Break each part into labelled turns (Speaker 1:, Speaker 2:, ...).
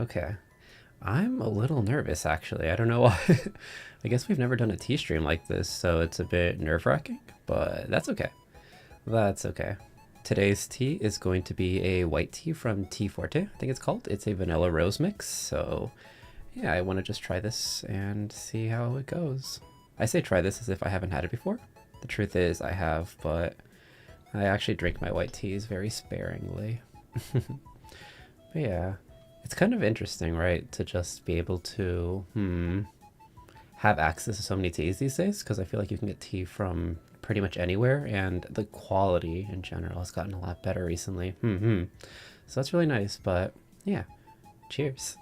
Speaker 1: Okay. I'm a little nervous actually. I don't know why. I guess we've never done a tea stream like this, so it's a bit nerve-wracking, but that's okay. That's okay. Today's tea is going to be a white tea from Tea Forte, I think it's called. It's a vanilla rose mix, so yeah, I want to just try this and see how it goes. I say try this as if I haven't had it before. The truth is I have, but I actually drink my white teas very sparingly. But yeah, it's kind of interesting, right, to just be able to have access to so many teas these days, because I feel like you can get tea from pretty much anywhere, and the quality in general has gotten a lot better recently. So that's really nice, but yeah, cheers.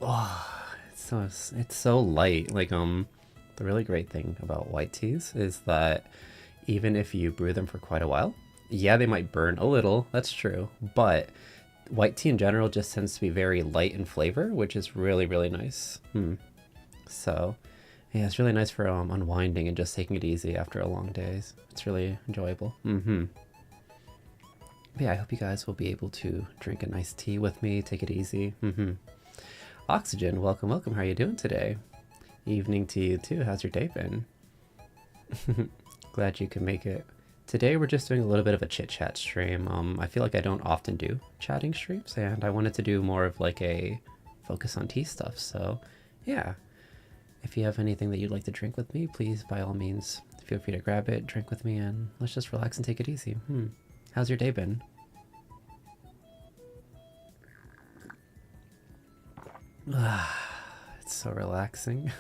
Speaker 1: Oh, it's so light. Like the really great thing about white teas is that even if you brew them for quite a while, yeah, they might burn a little, that's true, but white tea in general just tends to be very light in flavor, which is really, really nice. So, yeah, it's really nice for unwinding and just taking it easy after a long day. It's really enjoyable. But yeah, I hope you guys will be able to drink a nice tea with me, take it easy. Oxygen, welcome, welcome. How are you doing today? Evening to you too. How's your day been? Glad you can make it. Today we're just doing a little bit of a chit-chat stream. I feel like I don't often do chatting streams, and I wanted to do more of like a focus on tea stuff. So yeah, if you have anything that you'd like to drink with me, please by all means feel free to grab it, drink with me, and let's just relax and take it easy. How's your day been? It's so relaxing.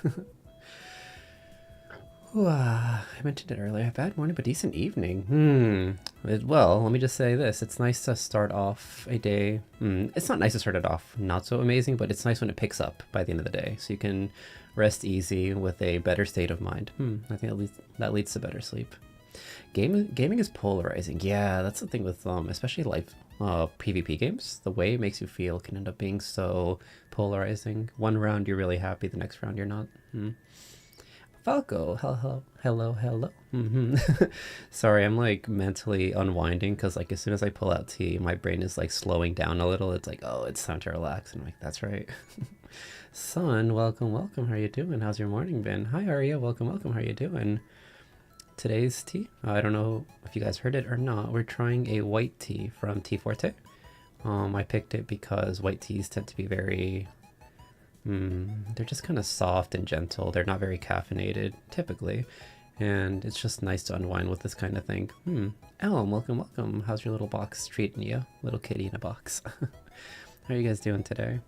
Speaker 1: I mentioned it earlier. Bad morning, but decent evening. Well, let me just say this. It's nice to start off a day. It's not nice to start it off not so amazing, but it's nice when it picks up by the end of the day. So you can rest easy with a better state of mind. I think that leads to better sleep. Gaming is polarizing. Yeah, that's the thing with especially like PvP games. The way it makes you feel can end up being so polarizing. One round you're really happy, the next round you're not. Falco, hello, hello, hello. Sorry, I'm like mentally unwinding because like as soon as I pull out tea, my brain is like slowing down a little. It's like, oh, it's time to relax. And I'm like, that's right. Sun, welcome, welcome. How are you doing? How's your morning been? Hi, Aria, welcome, welcome. How are you doing? Today's tea, I don't know if you guys heard it or not. We're trying a white tea from Tea Forte. I picked it because white teas tend to be very they're just kind of soft and gentle. They're not very caffeinated, typically. And it's just nice to unwind with this kind of thing. Elm, welcome, welcome. How's your little box treating you? Little kitty in a box. How are you guys doing today?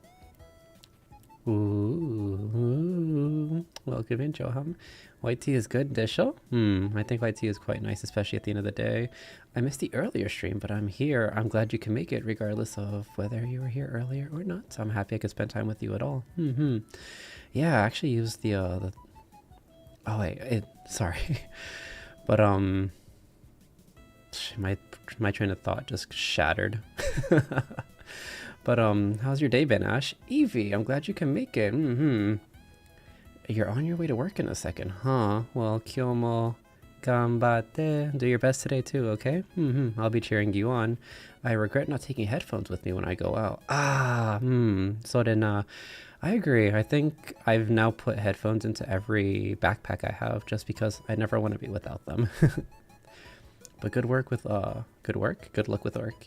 Speaker 1: Ooh, welcome in, Johan. White tea is good, Dishel? I think white tea is quite nice, especially at the end of the day. I missed the earlier stream, but I'm here. I'm glad you can make it, regardless of whether you were here earlier or not. I'm happy I could spend time with you at all. Yeah, I actually used the oh wait, sorry. But my train of thought just shattered. But how's your day been, Ash? Evie, I'm glad you can make it. You're on your way to work in a second, huh? Well, kyomo ganbatte. Do your best today too, okay? I'll be cheering you on. I regret not taking headphones with me when I go out. So then, I agree. I think I've now put headphones into every backpack I have just because I never want to be without them. But good luck with work,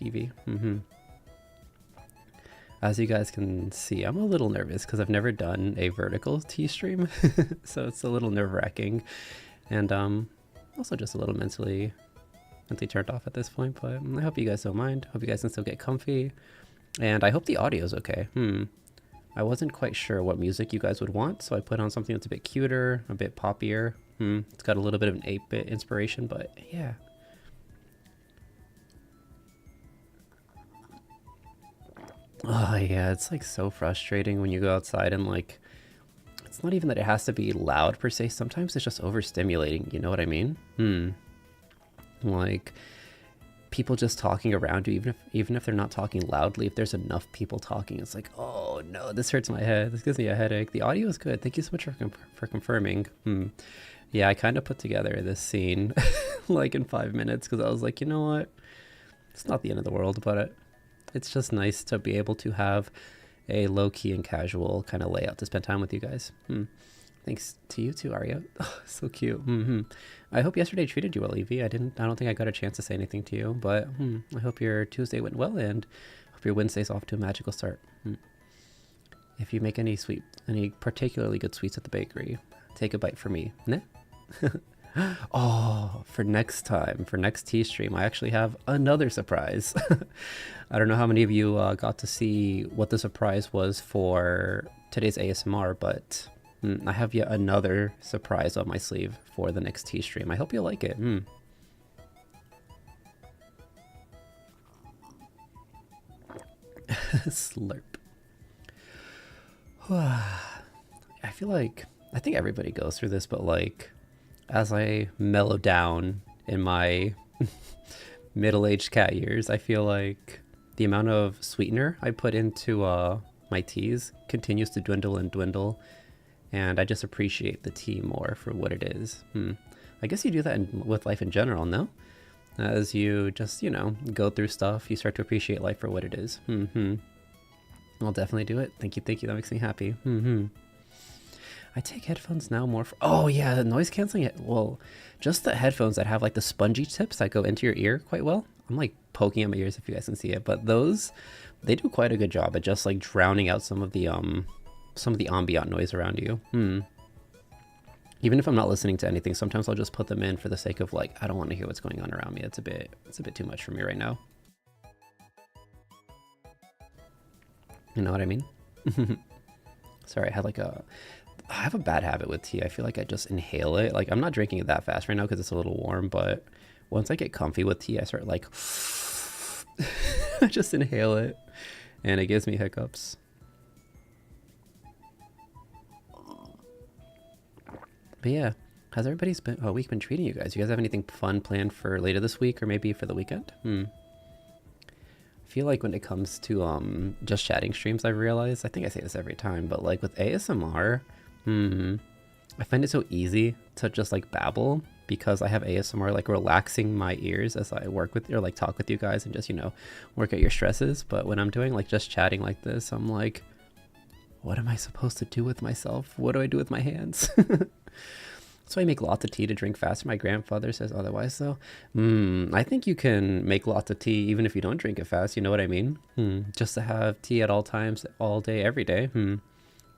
Speaker 1: Evie. As you guys can see, I'm a little nervous because I've never done a vertical tea stream, so it's a little nerve-wracking, and also just a little mentally turned off at this point. But I hope you guys don't mind. Hope you guys can still get comfy, and I hope the audio's okay. I wasn't quite sure what music you guys would want, so I put on something that's a bit cuter, a bit poppier. It's got a little bit of an 8-bit inspiration, but yeah. Oh yeah, it's like so frustrating when you go outside and like, it's not even that it has to be loud per se. Sometimes it's just overstimulating, you know what I mean? Like people just talking around you, even if they're not talking loudly, if there's enough people talking, it's like, oh no, this hurts my head. This gives me a headache. The audio is good. Thank you so much for confirming. Yeah, I kind of put together this scene like in 5 minutes because I was like, you know what? It's not the end of the world, but it's just nice to be able to have a low key and casual kind of layout to spend time with you guys. Thanks to you too, Arya. Oh, so cute. I hope yesterday treated you well, Evie. I don't think I got a chance to say anything to you, but I hope your Tuesday went well and hope your Wednesday's off to a magical start. If you make any particularly good sweets at the bakery, take a bite for me. Nah? Oh, for next time, for next tea stream, I actually have another surprise. I don't know how many of you got to see what the surprise was for today's ASMR, but I have yet another surprise on my sleeve for the next tea stream. I hope you like it. Slurp. I feel like, I think everybody goes through this, but like, as I mellow down in my middle-aged cat years, I feel like the amount of sweetener I put into my teas continues to dwindle and dwindle, and I just appreciate the tea more for what it is. I guess you do that with life in general, no? As you just, go through stuff, you start to appreciate life for what it is. I'll definitely do it. Thank you, that makes me happy. I take headphones now more for, oh yeah, the noise canceling it. Well, just the headphones that have like the spongy tips that go into your ear quite well. I'm like poking at my ears if you guys can see it, but those, they do quite a good job at just like drowning out some of the ambient noise around you. Even if I'm not listening to anything, sometimes I'll just put them in for the sake of like, I don't want to hear what's going on around me. It's a bit too much for me right now. You know what I mean? Sorry, I have a bad habit with tea. I feel like I just inhale it. Like, I'm not drinking it that fast right now because it's a little warm, but once I get comfy with tea, I start like, I just inhale it, and it gives me hiccups. But yeah, how's everybody's week been treating you guys? You guys have anything fun planned for later this week or maybe for the weekend? I feel like when it comes to just chatting streams, I've realized, I think I say this every time, but like with ASMR, I find it so easy to just like babble because I have ASMR like relaxing my ears as I work with or like talk with you guys and just, work out your stresses. But when I'm doing like just chatting like this, I'm like, what am I supposed to do with myself? What do I do with my hands? So I make lots of tea to drink faster. My grandfather says otherwise, though. I think you can make lots of tea even if you don't drink it fast. You know what I mean? Just to have tea at all times, all day, every day.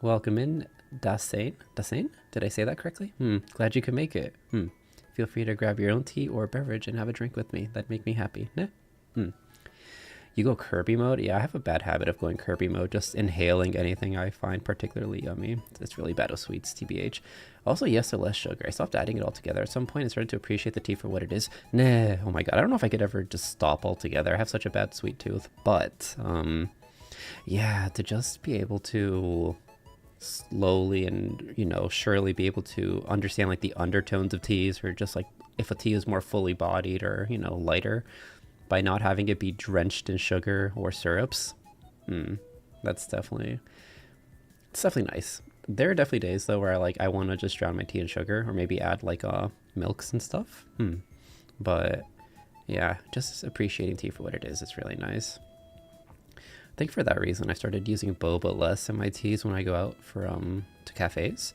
Speaker 1: Welcome in, Dasein. Dasein? Did I say that correctly? Glad you could make it. Feel free to grab your own tea or beverage and have a drink with me. That'd make me happy. Nah? You go Kirby mode? Yeah, I have a bad habit of going Kirby mode, just inhaling anything I find particularly yummy. It's really bad with sweets, TBH. Also, yes to less sugar. I stopped adding it all together. At some point, I started to appreciate the tea for what it is. Nah, oh my god, I don't know if I could ever just stop altogether. I have such a bad sweet tooth. But, yeah, to just be able to slowly and, surely be able to understand, like, the undertones of teas, or just, like, if a tea is more fully bodied or, lighter, by not having it be drenched in sugar or syrups. It's definitely nice. There are definitely days though where I want to just drown my tea in sugar or maybe add like milks and stuff. But yeah, just appreciating tea for what it is really nice. I think for that reason I started using boba less in my teas when I go out for to cafes.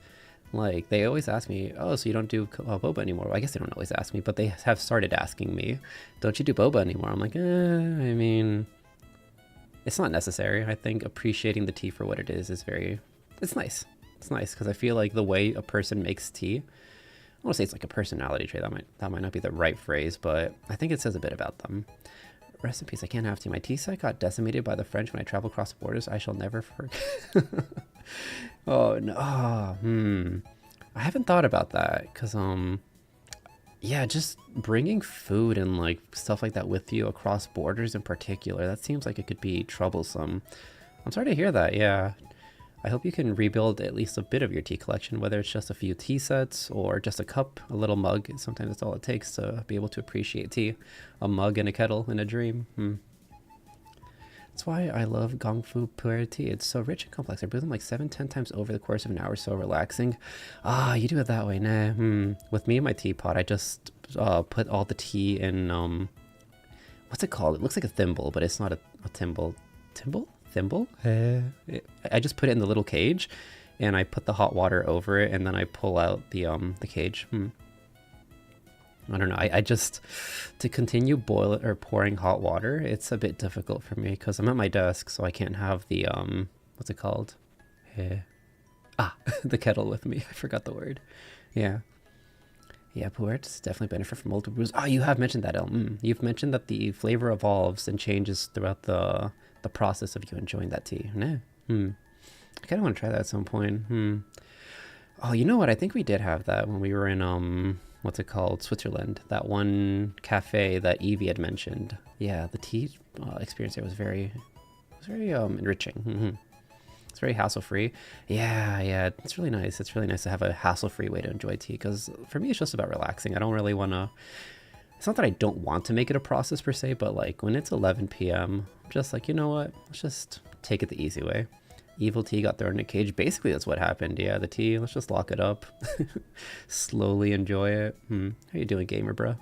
Speaker 1: Like, they always ask me, oh, so you don't do boba anymore? Well, I guess they don't always ask me, but they have started asking me, don't you do boba anymore? I'm like, I mean, it's not necessary. I think appreciating the tea for what it is it's nice. It's nice because I feel like the way a person makes tea, I want to say it's like a personality trait. That might not be the right phrase, but I think it says a bit about them. Rest in peace, I can't have tea. My tea set got decimated by the French when I travel across borders. I shall never forget. Oh, no. I haven't thought about that because, yeah, just bringing food and, like, stuff like that with you across borders in particular, that seems like it could be troublesome. I'm sorry to hear that, yeah. I hope you can rebuild at least a bit of your tea collection, whether it's just a few tea sets or just a cup, a little mug. Sometimes that's all it takes to be able to appreciate tea. A mug and a kettle in a dream. That's why I love Gong Fu Pu'er tea. It's so rich and complex. I brew them like 7, 10 times over the course of an hour. So relaxing. Ah, you do it that way, nah. With me and my teapot, I just put all the tea in what's it called? It looks like a thimble, but it's not a thimble. Thimble? I just put it in the little cage, and I put the hot water over it, and then I pull out the cage. I don't know. I just, to continue boil or pouring hot water, it's a bit difficult for me because I'm at my desk, so I can't have the what's it called? The kettle with me. I forgot the word. Yeah. Yeah, pu'ers definitely benefit from multiple brews. Oh, you have mentioned that, El. You've mentioned that the flavor evolves and changes throughout the process of you enjoying that tea. Nah. I kind of want to try that at some point. Oh, you know what? I think we did have that when we were in what's it called? Switzerland. That one cafe that Evie had mentioned. Yeah, the tea experience there was very enriching. It's very hassle-free. Yeah, it's really nice. It's really nice to have a hassle-free way to enjoy tea, because for me it's just about relaxing. I don't really want to, it's not that I don't want to make it a process per se, but like when it's 11 p.m, I'm just like, you know what, let's just take it the easy way. Evil tea got thrown in a cage. Basically that's what happened. Yeah, the tea, let's just lock it up. Slowly enjoy it. How you doing, gamer bro?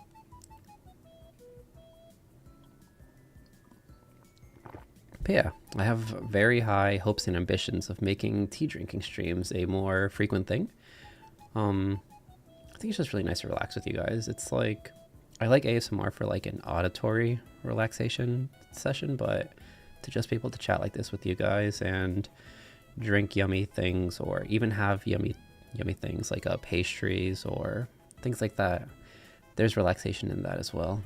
Speaker 1: But yeah, I have very high hopes and ambitions of making tea drinking streams a more frequent thing. I think it's just really nice to relax with you guys. It's like, I like ASMR for like an auditory relaxation session, but to just be able to chat like this with you guys and drink yummy things, or even have yummy things like pastries or things like that, there's relaxation in that as well.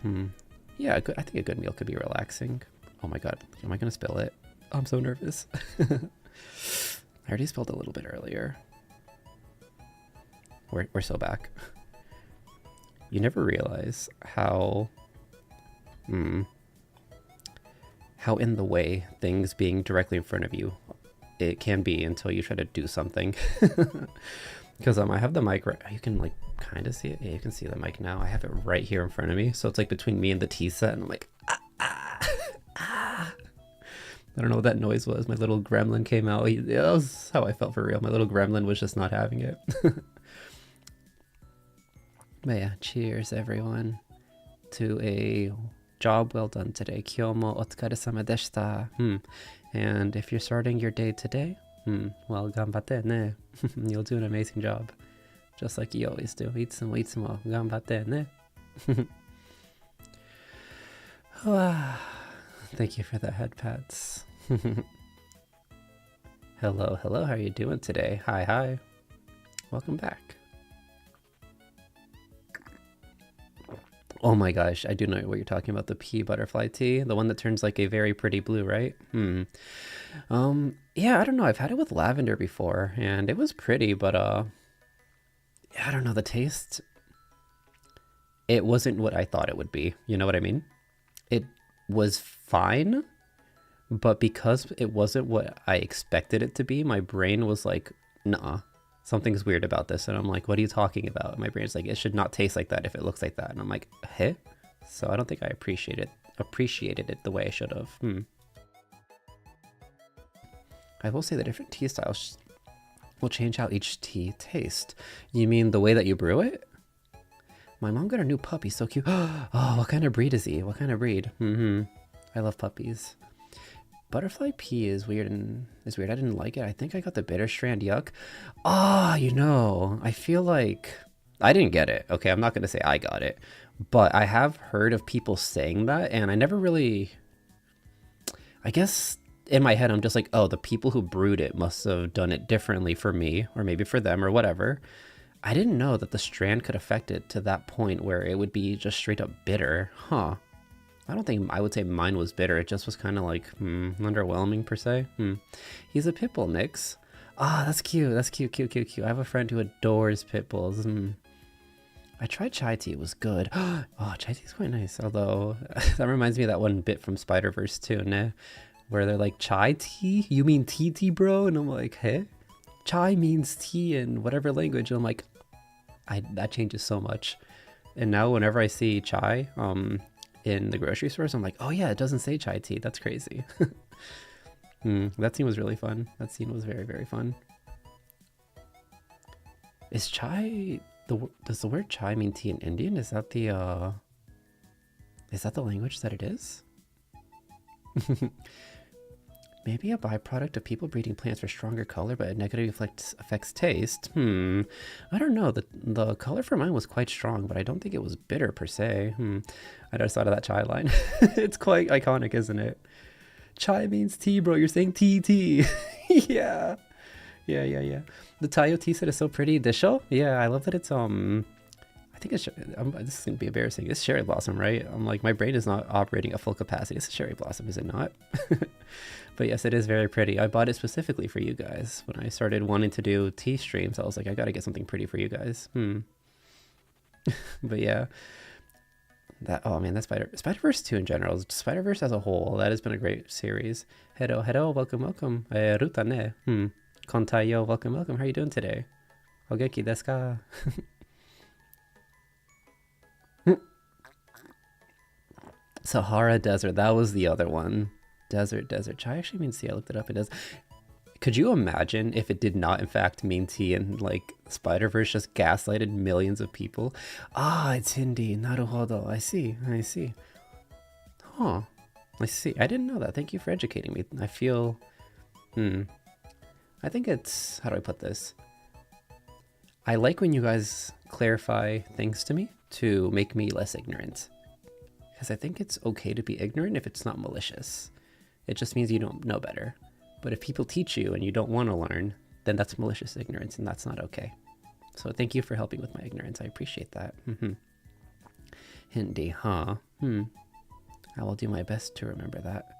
Speaker 1: Yeah, I think a good meal could be relaxing. Oh my god, am I gonna spill it? I'm so nervous. I already spilled a little bit earlier. We're so back. You never realize how in the way things being directly in front of you it can be until you try to do something. Because I have the mic right, you can like kind of see it. Yeah, you can see the mic now. I have it right here in front of me, so it's like between me and the tea set, and I'm like I don't know what that noise was. My little gremlin came out. That was how I felt for real. My little gremlin was just not having it. But yeah, cheers everyone to a job well done today. Kyo mo otsukaresama deshita. And if you're starting your day today, well, ganbatte ne. You'll do an amazing job. Just like you always do. Itsumo itsumo ganbatte ne. Thank you for the head pats. Hello, how are you doing today? Hi. Welcome back. Oh my gosh, I do know what you're talking about, the pea butterfly tea, the one that turns like a very pretty blue, right? Yeah, I don't know, I've had it with lavender before, and it was pretty, but yeah, I don't know, the taste, it wasn't what I thought it would be, you know what I mean? It was fine, but because it wasn't what I expected it to be, my brain was like, nah, something's weird about this. And I'm like, what are you talking about? And my brain's like, it should not taste like that if it looks like that. And I'm like, hey? So I don't think I appreciated it the way I should have. I will say that different tea styles will change how each tea tastes. You mean the way that you brew it? My mom got a new puppy, so cute. Oh, what kind of breed is he? What kind of breed? I love puppies. Butterfly pea is weird and I didn't like it. I think I got the bitter strand, yuck. You know, I feel like I didn't get it. Okay, I'm not gonna say I got it, but I have heard of people saying that, and I never really, I guess in my head I'm just like, oh, the people who brewed it must have done it differently for me, or maybe for them, or whatever. I didn't know that the strand could affect it to that point where it would be just straight up bitter. I don't think I would say mine was bitter. It just was kind of like underwhelming per se. He's a pit bull mix. That's cute. That's cute. I have a friend who adores pit bulls. I tried chai tea. It was good. Oh, chai tea is quite nice. Although that reminds me of that one bit from Spider-Verse too, ne? Where they're like, chai tea? You mean tea, bro? And I'm like, hey? Chai means tea in whatever language. And I'm like, that changes so much. And now whenever I see chai, in the grocery stores. I'm like, oh yeah, it doesn't say chai tea. That's crazy. That scene was really fun. That scene was very, very fun. Is chai does the word chai mean tea in Indian? Is that the language that it is? Maybe a byproduct of people breeding plants for stronger color, but it negatively affects taste. I don't know. The color for mine was quite strong, but I don't think it was bitter per se. I just thought of that chai line. It's quite iconic, isn't it? Chai means tea, bro. You're saying tea. Yeah. Yeah. The Taiyou tea set is so pretty. The show? Yeah, I love that it's I think it's this is gonna be embarrassing. It's cherry blossom, right? I'm like, my brain is not operating at full capacity. It's a cherry blossom, is it not? But yes, it is very pretty. I bought it specifically for you guys. When I started wanting to do tea streams, I was like, I gotta get something pretty for you guys. But yeah. Oh man, that Spider-Verse 2 in general, Spider-Verse as a whole, that has been a great series. Hello, welcome. Ruta ne. Kon Taiyou, welcome. How are you doing today? Ogeki desu ka? Sahara Desert, that was the other one. Desert. Chai actually means tea. I looked it up. It does. Could you imagine if it did not in fact mean tea and like Spider-Verse just gaslighted millions of people? Ah, it's Hindi. Naruhodo. I see. Huh. I see. I didn't know that. Thank you for educating me. I feel... I think it's... How do I put this? I like when you guys clarify things to me to make me less ignorant. Because I think it's okay to be ignorant if it's not malicious. It just means you don't know better. But if people teach you and you don't want to learn, then that's malicious ignorance, and that's not okay. So thank you for helping with my ignorance. I appreciate that. Hindi, huh? I will do my best to remember that.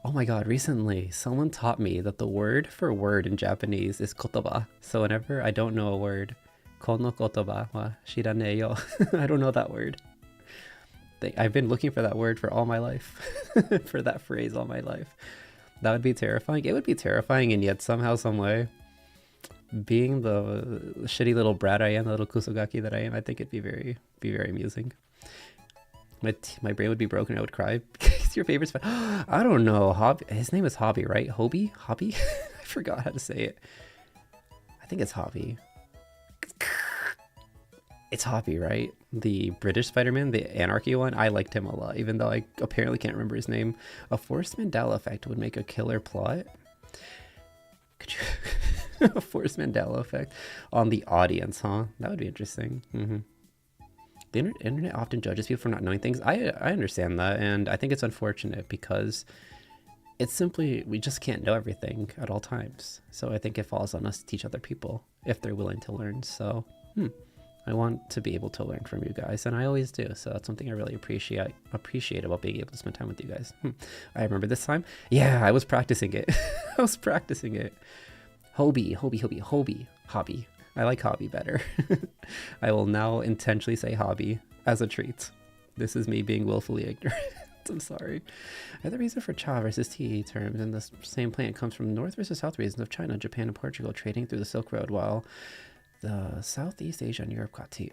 Speaker 1: Oh my god, recently someone taught me that the word for word in Japanese is kotoba. So whenever I don't know a word, kono kotoba wa shiraneyo yo. I don't know that word. I've been looking for that word for all my life. For that phrase all my life. That would be terrifying. It would be terrifying, and yet somehow, some way, being the shitty little brat I am, the little kusogaki that I am, I think it'd be very amusing. My brain would be broken. I would cry. It's your favorite spot. I don't know. His name is Hobby, right? Hobby? I forgot how to say it. I think it's Hobby. It's Hobby, right? The British Spider-Man, the Anarchy one. I liked him a lot, even though I apparently can't remember his name. A forced Mandela effect would make a killer plot. Could you... A forced Mandela effect on the audience, huh? That would be interesting. The internet often judges people for not knowing things. I understand that, and I think it's unfortunate because it's simply, we just can't know everything at all times. So I think it falls on us to teach other people if they're willing to learn. So, I want to be able to learn from you guys, and I always do. So that's something I really appreciate about being able to spend time with you guys. I remember this time. Yeah, I was practicing it. Hobby. I like hobby better. I will now intentionally say hobby as a treat. This is me being willfully ignorant. I'm sorry. The reason for cha versus tea terms in the same plant comes from north versus south regions of China, Japan, and Portugal trading through the Silk Road, while the Southeast Asia and Europe got tea.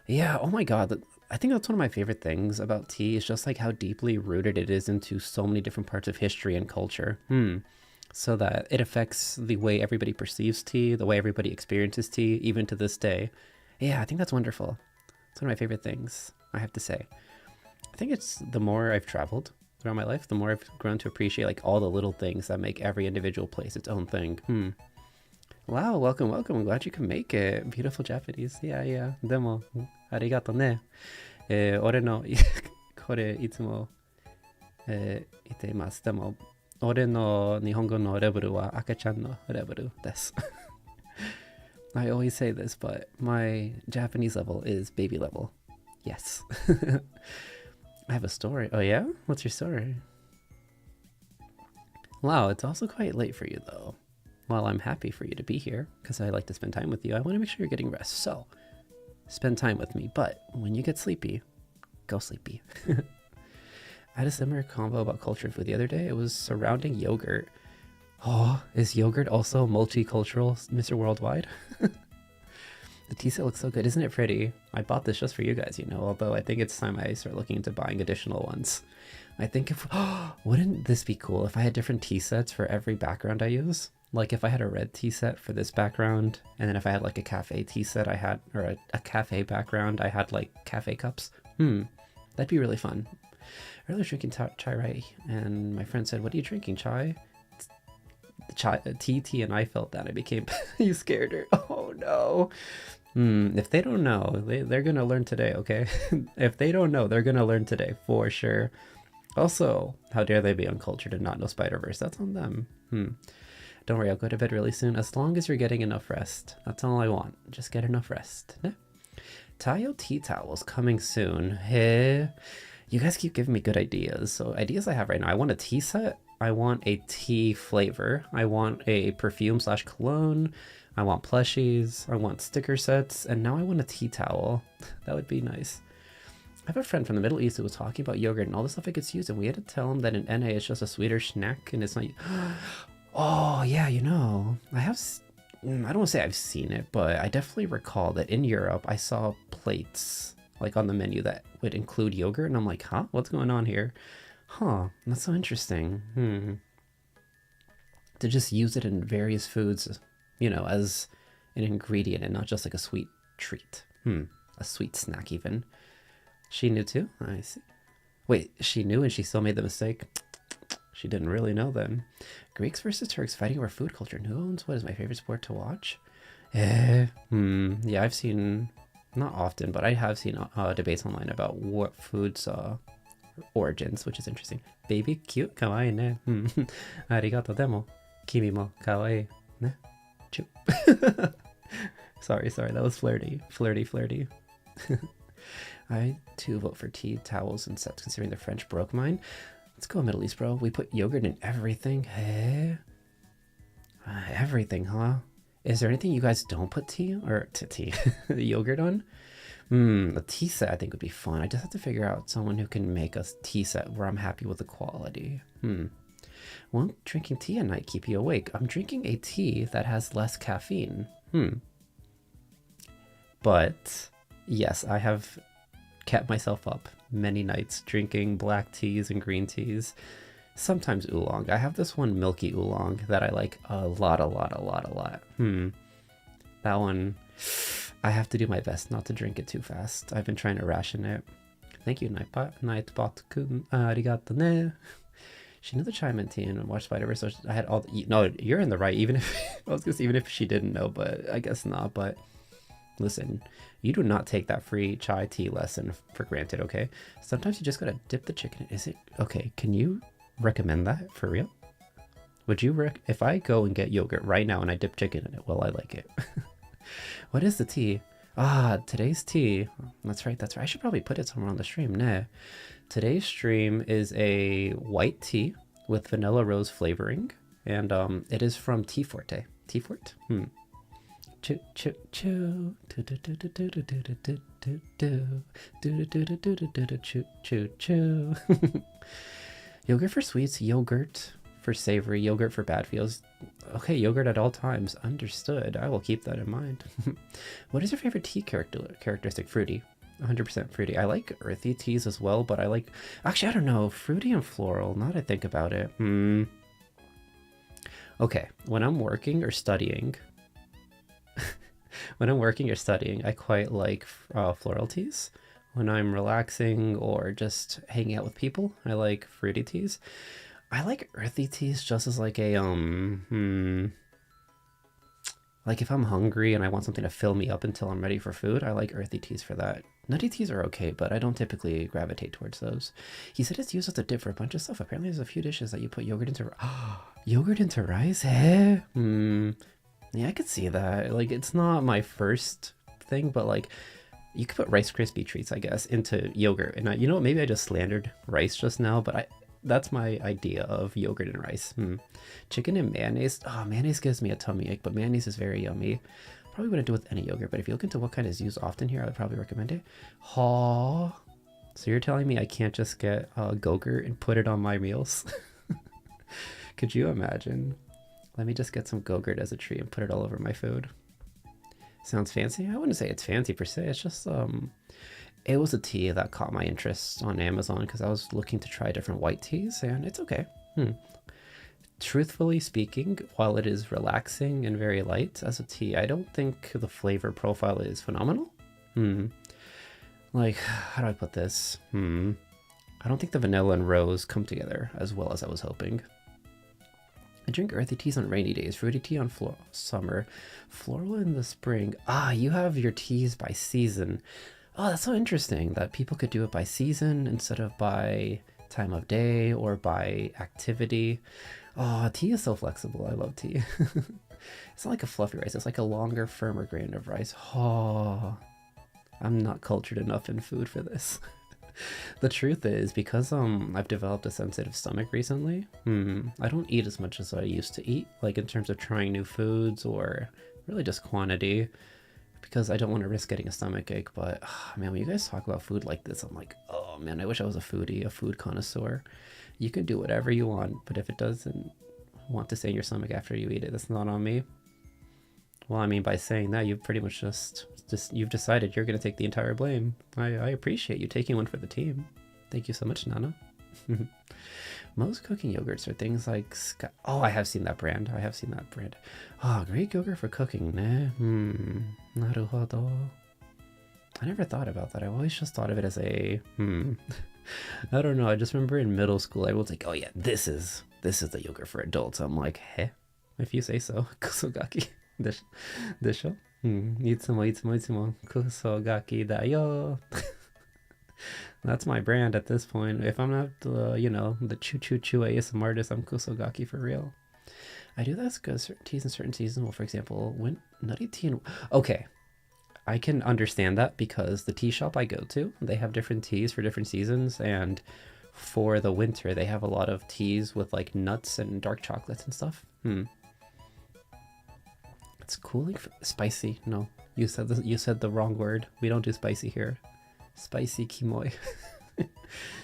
Speaker 1: Yeah, oh my god. I think that's one of my favorite things about tea is just like how deeply rooted it is into so many different parts of history and culture. So that it affects the way everybody perceives tea, the way everybody experiences tea, even to this day. Yeah, I think that's wonderful. It's one of my favorite things, I have to say. I think it's the more I've traveled throughout my life, the more I've grown to appreciate like all the little things that make every individual place its own thing. Wow, welcome. I'm glad you can make it. Beautiful Japanese. Yeah. Demo, arigato ne. Ore no, kore itsumo itemasu. Demo, ore no nihongo no reburu wa akachan no reburu desu. I always say this, but my Japanese level is baby level. Yes. I have a story. Oh yeah? What's your story? Wow, it's also quite late for you though. While I'm happy for you to be here, because I like to spend time with you, I want to make sure you're getting rest. So, spend time with me. But when you get sleepy, go sleepy. I had a similar combo about culture food the other day. It was surrounding yogurt. Oh, is yogurt also multicultural, Mr. Worldwide? The tea set looks so good. Isn't it pretty? I bought this just for you guys, you know, although I think it's time I start looking into buying additional ones. I think if... wouldn't this be cool if I had different tea sets for every background I use? Like if I had a red tea set for this background, and then if I had like a cafe tea set I had, or a cafe background, I had like cafe cups. That'd be really fun. Earlier I was drinking chai, right? And my friend said, what are you drinking, chai? Chai, tea, and I felt that. I became... you scared her. Oh no. If they don't know, they're gonna learn today, okay? If they don't know, they're gonna learn today, for sure. Also, how dare they be uncultured and not know Spider-Verse? That's on them. Don't worry, I'll go to bed really soon, as long as you're getting enough rest. That's all I want. Just get enough rest. Ne? Taiyou tea towels coming soon. Hey, you guys keep giving me good ideas. So ideas I have right now, I want a tea set. I want a tea flavor. I want a perfume / cologne. I want plushies. I want sticker sets. And now I want a tea towel. That would be nice. I have a friend from the Middle East who was talking about yogurt and all the stuff it gets used, and we had to tell him that in NA it's just a sweeter snack and it's not... Oh, yeah, you know, I don't want to say I've seen it, but I definitely recall that in Europe I saw plates like on the menu that would include yogurt, and I'm like, huh? What's going on here? Huh, that's so interesting. To just use it in various foods, you know, as an ingredient and not just like a sweet treat. A sweet snack even. She knew too? I see. Wait, she knew and she still made the mistake? She didn't really know then. Greeks versus Turks fighting over food culture. And who owns what is my favorite sport to watch? Yeah, I've seen, not often, but I have seen debates online about what food's origins, which is interesting. Baby, cute, kawaii ne. Arigato demo. Kimi mo kawaii ne. Choo. Sorry, that was flirty. Flirty. I too vote for tea towels and sets, considering the French broke mine. Let's go Middle East, bro. We put yogurt in everything. Hey? Everything, huh? Is there anything you guys don't put tea or yogurt on? A tea set I think would be fun. I just have to figure out someone who can make a tea set where I'm happy with the quality. Won't drinking tea at night keep you awake? I'm drinking a tea that has less caffeine. But yes, I have kept myself up many nights drinking black teas and green teas, sometimes oolong. I have this one milky oolong that I like a lot. That one, I have to do my best not to drink it too fast. I've been trying to ration it. Thank you, Nightbot-kun. Arigato ne. She knew the chime in tea and watched Spider-Verse, so I had all the... No, you're in the right, even if... I was gonna say, even if she didn't know, but I guess not, but... Listen, you do not take that free chai tea lesson for granted, okay? Sometimes you just gotta dip the chicken. Is it... Okay, can you recommend that for real? Would you if I go and get yogurt right now and I dip chicken in it, will I like it? What is the tea? Today's tea. That's right. I should probably put it somewhere on the stream. Nah. Today's stream is a white tea with vanilla rose flavoring, and it is from Forte. Forte? Choo choo choo. Choo choo choo. Yogurt for sweets, yogurt for savory, yogurt for bad feels. Okay, yogurt at all times. Understood. I will keep that in mind. What is your favorite tea characteristic? Fruity. 100% fruity. I like earthy teas as well, but I like... Actually, I don't know. Fruity and floral, now that I think about it. Okay, when I'm working or studying... I quite like floral teas. When I'm relaxing or just hanging out with people, I like fruity teas. I like earthy teas just as like a, like if I'm hungry and I want something to fill me up until I'm ready for food, I like earthy teas for that. Nutty teas are okay, but I don't typically gravitate towards those. He said it's used as a dip for a bunch of stuff. Apparently there's a few dishes that you put yogurt into. Yogurt into rice? Eh? Yeah, I could see that. Like, it's not my first thing, but like, you could put Rice Krispie treats, I guess, into yogurt. And you know what? Maybe I just slandered rice just now, but that's my idea of yogurt and rice. Chicken and mayonnaise. Oh, mayonnaise gives me a tummy ache, but mayonnaise is very yummy. Probably wouldn't do it with any yogurt, but if you look into what kind is used often here, I would probably recommend it. So you're telling me I can't just get Go-Gurt and put it on my meals? Could you imagine? Let me just get some Go-Gurt as a treat and put it all over my food. Sounds fancy? I wouldn't say it's fancy per se. It's just it was a tea that caught my interest on Amazon because I was looking to try different white teas, and it's okay. Truthfully speaking, while it is relaxing and very light as a tea, I don't think the flavor profile is phenomenal. Like, how do I put this? I don't think the vanilla and rose come together as well as I was hoping. I drink earthy teas on rainy days, fruity tea on summer, floral in the spring. Ah, you have your teas by season. Oh, that's so interesting that people could do it by season instead of by time of day or by activity. Oh, tea is so flexible. I love tea. It's not like a fluffy rice. It's like a longer, firmer grain of rice. Oh, I'm not cultured enough in food for this. The truth is, because I've developed a sensitive stomach recently, I don't eat as much as I used to eat, like in terms of trying new foods or really just quantity, because I don't want to risk getting a stomach ache. But man, when you guys talk about food like this, I'm like, oh man, I wish I was a foodie, a food connoisseur. You can do whatever you want, but if it doesn't want to stay in your stomach after you eat it, that's not on me. Well, I mean, by saying that, you've pretty much just you've decided you're going to take the entire blame. I appreciate you taking one for the team. Thank you so much, Nana. Most cooking yogurts are things like oh, I have seen that brand. I have seen that brand. Oh, Greek yogurt for cooking, ne? Naruhodo. I never thought about that. I always just thought of it as a I don't know. I just remember in middle school, everyone's like, "Oh yeah, this is the yogurt for adults." I'm like, "Heh, if you say so." Kusogaki. Desho? Itsumo itsumo itsumo kusogaki da yo. That's my brand at this point. If I'm not, the choo-choo-choo ASM artist, I'm kusogaki for real. I do that because certain teas in certain seasons. Well, for example, when nutty tea and... Okay, I can understand that because the tea shop I go to, they have different teas for different seasons, and for the winter, they have a lot of teas with like nuts and dark chocolates and stuff. It's cooling spicy. No, you said the wrong word. We don't do spicy here. Spicy kimoy.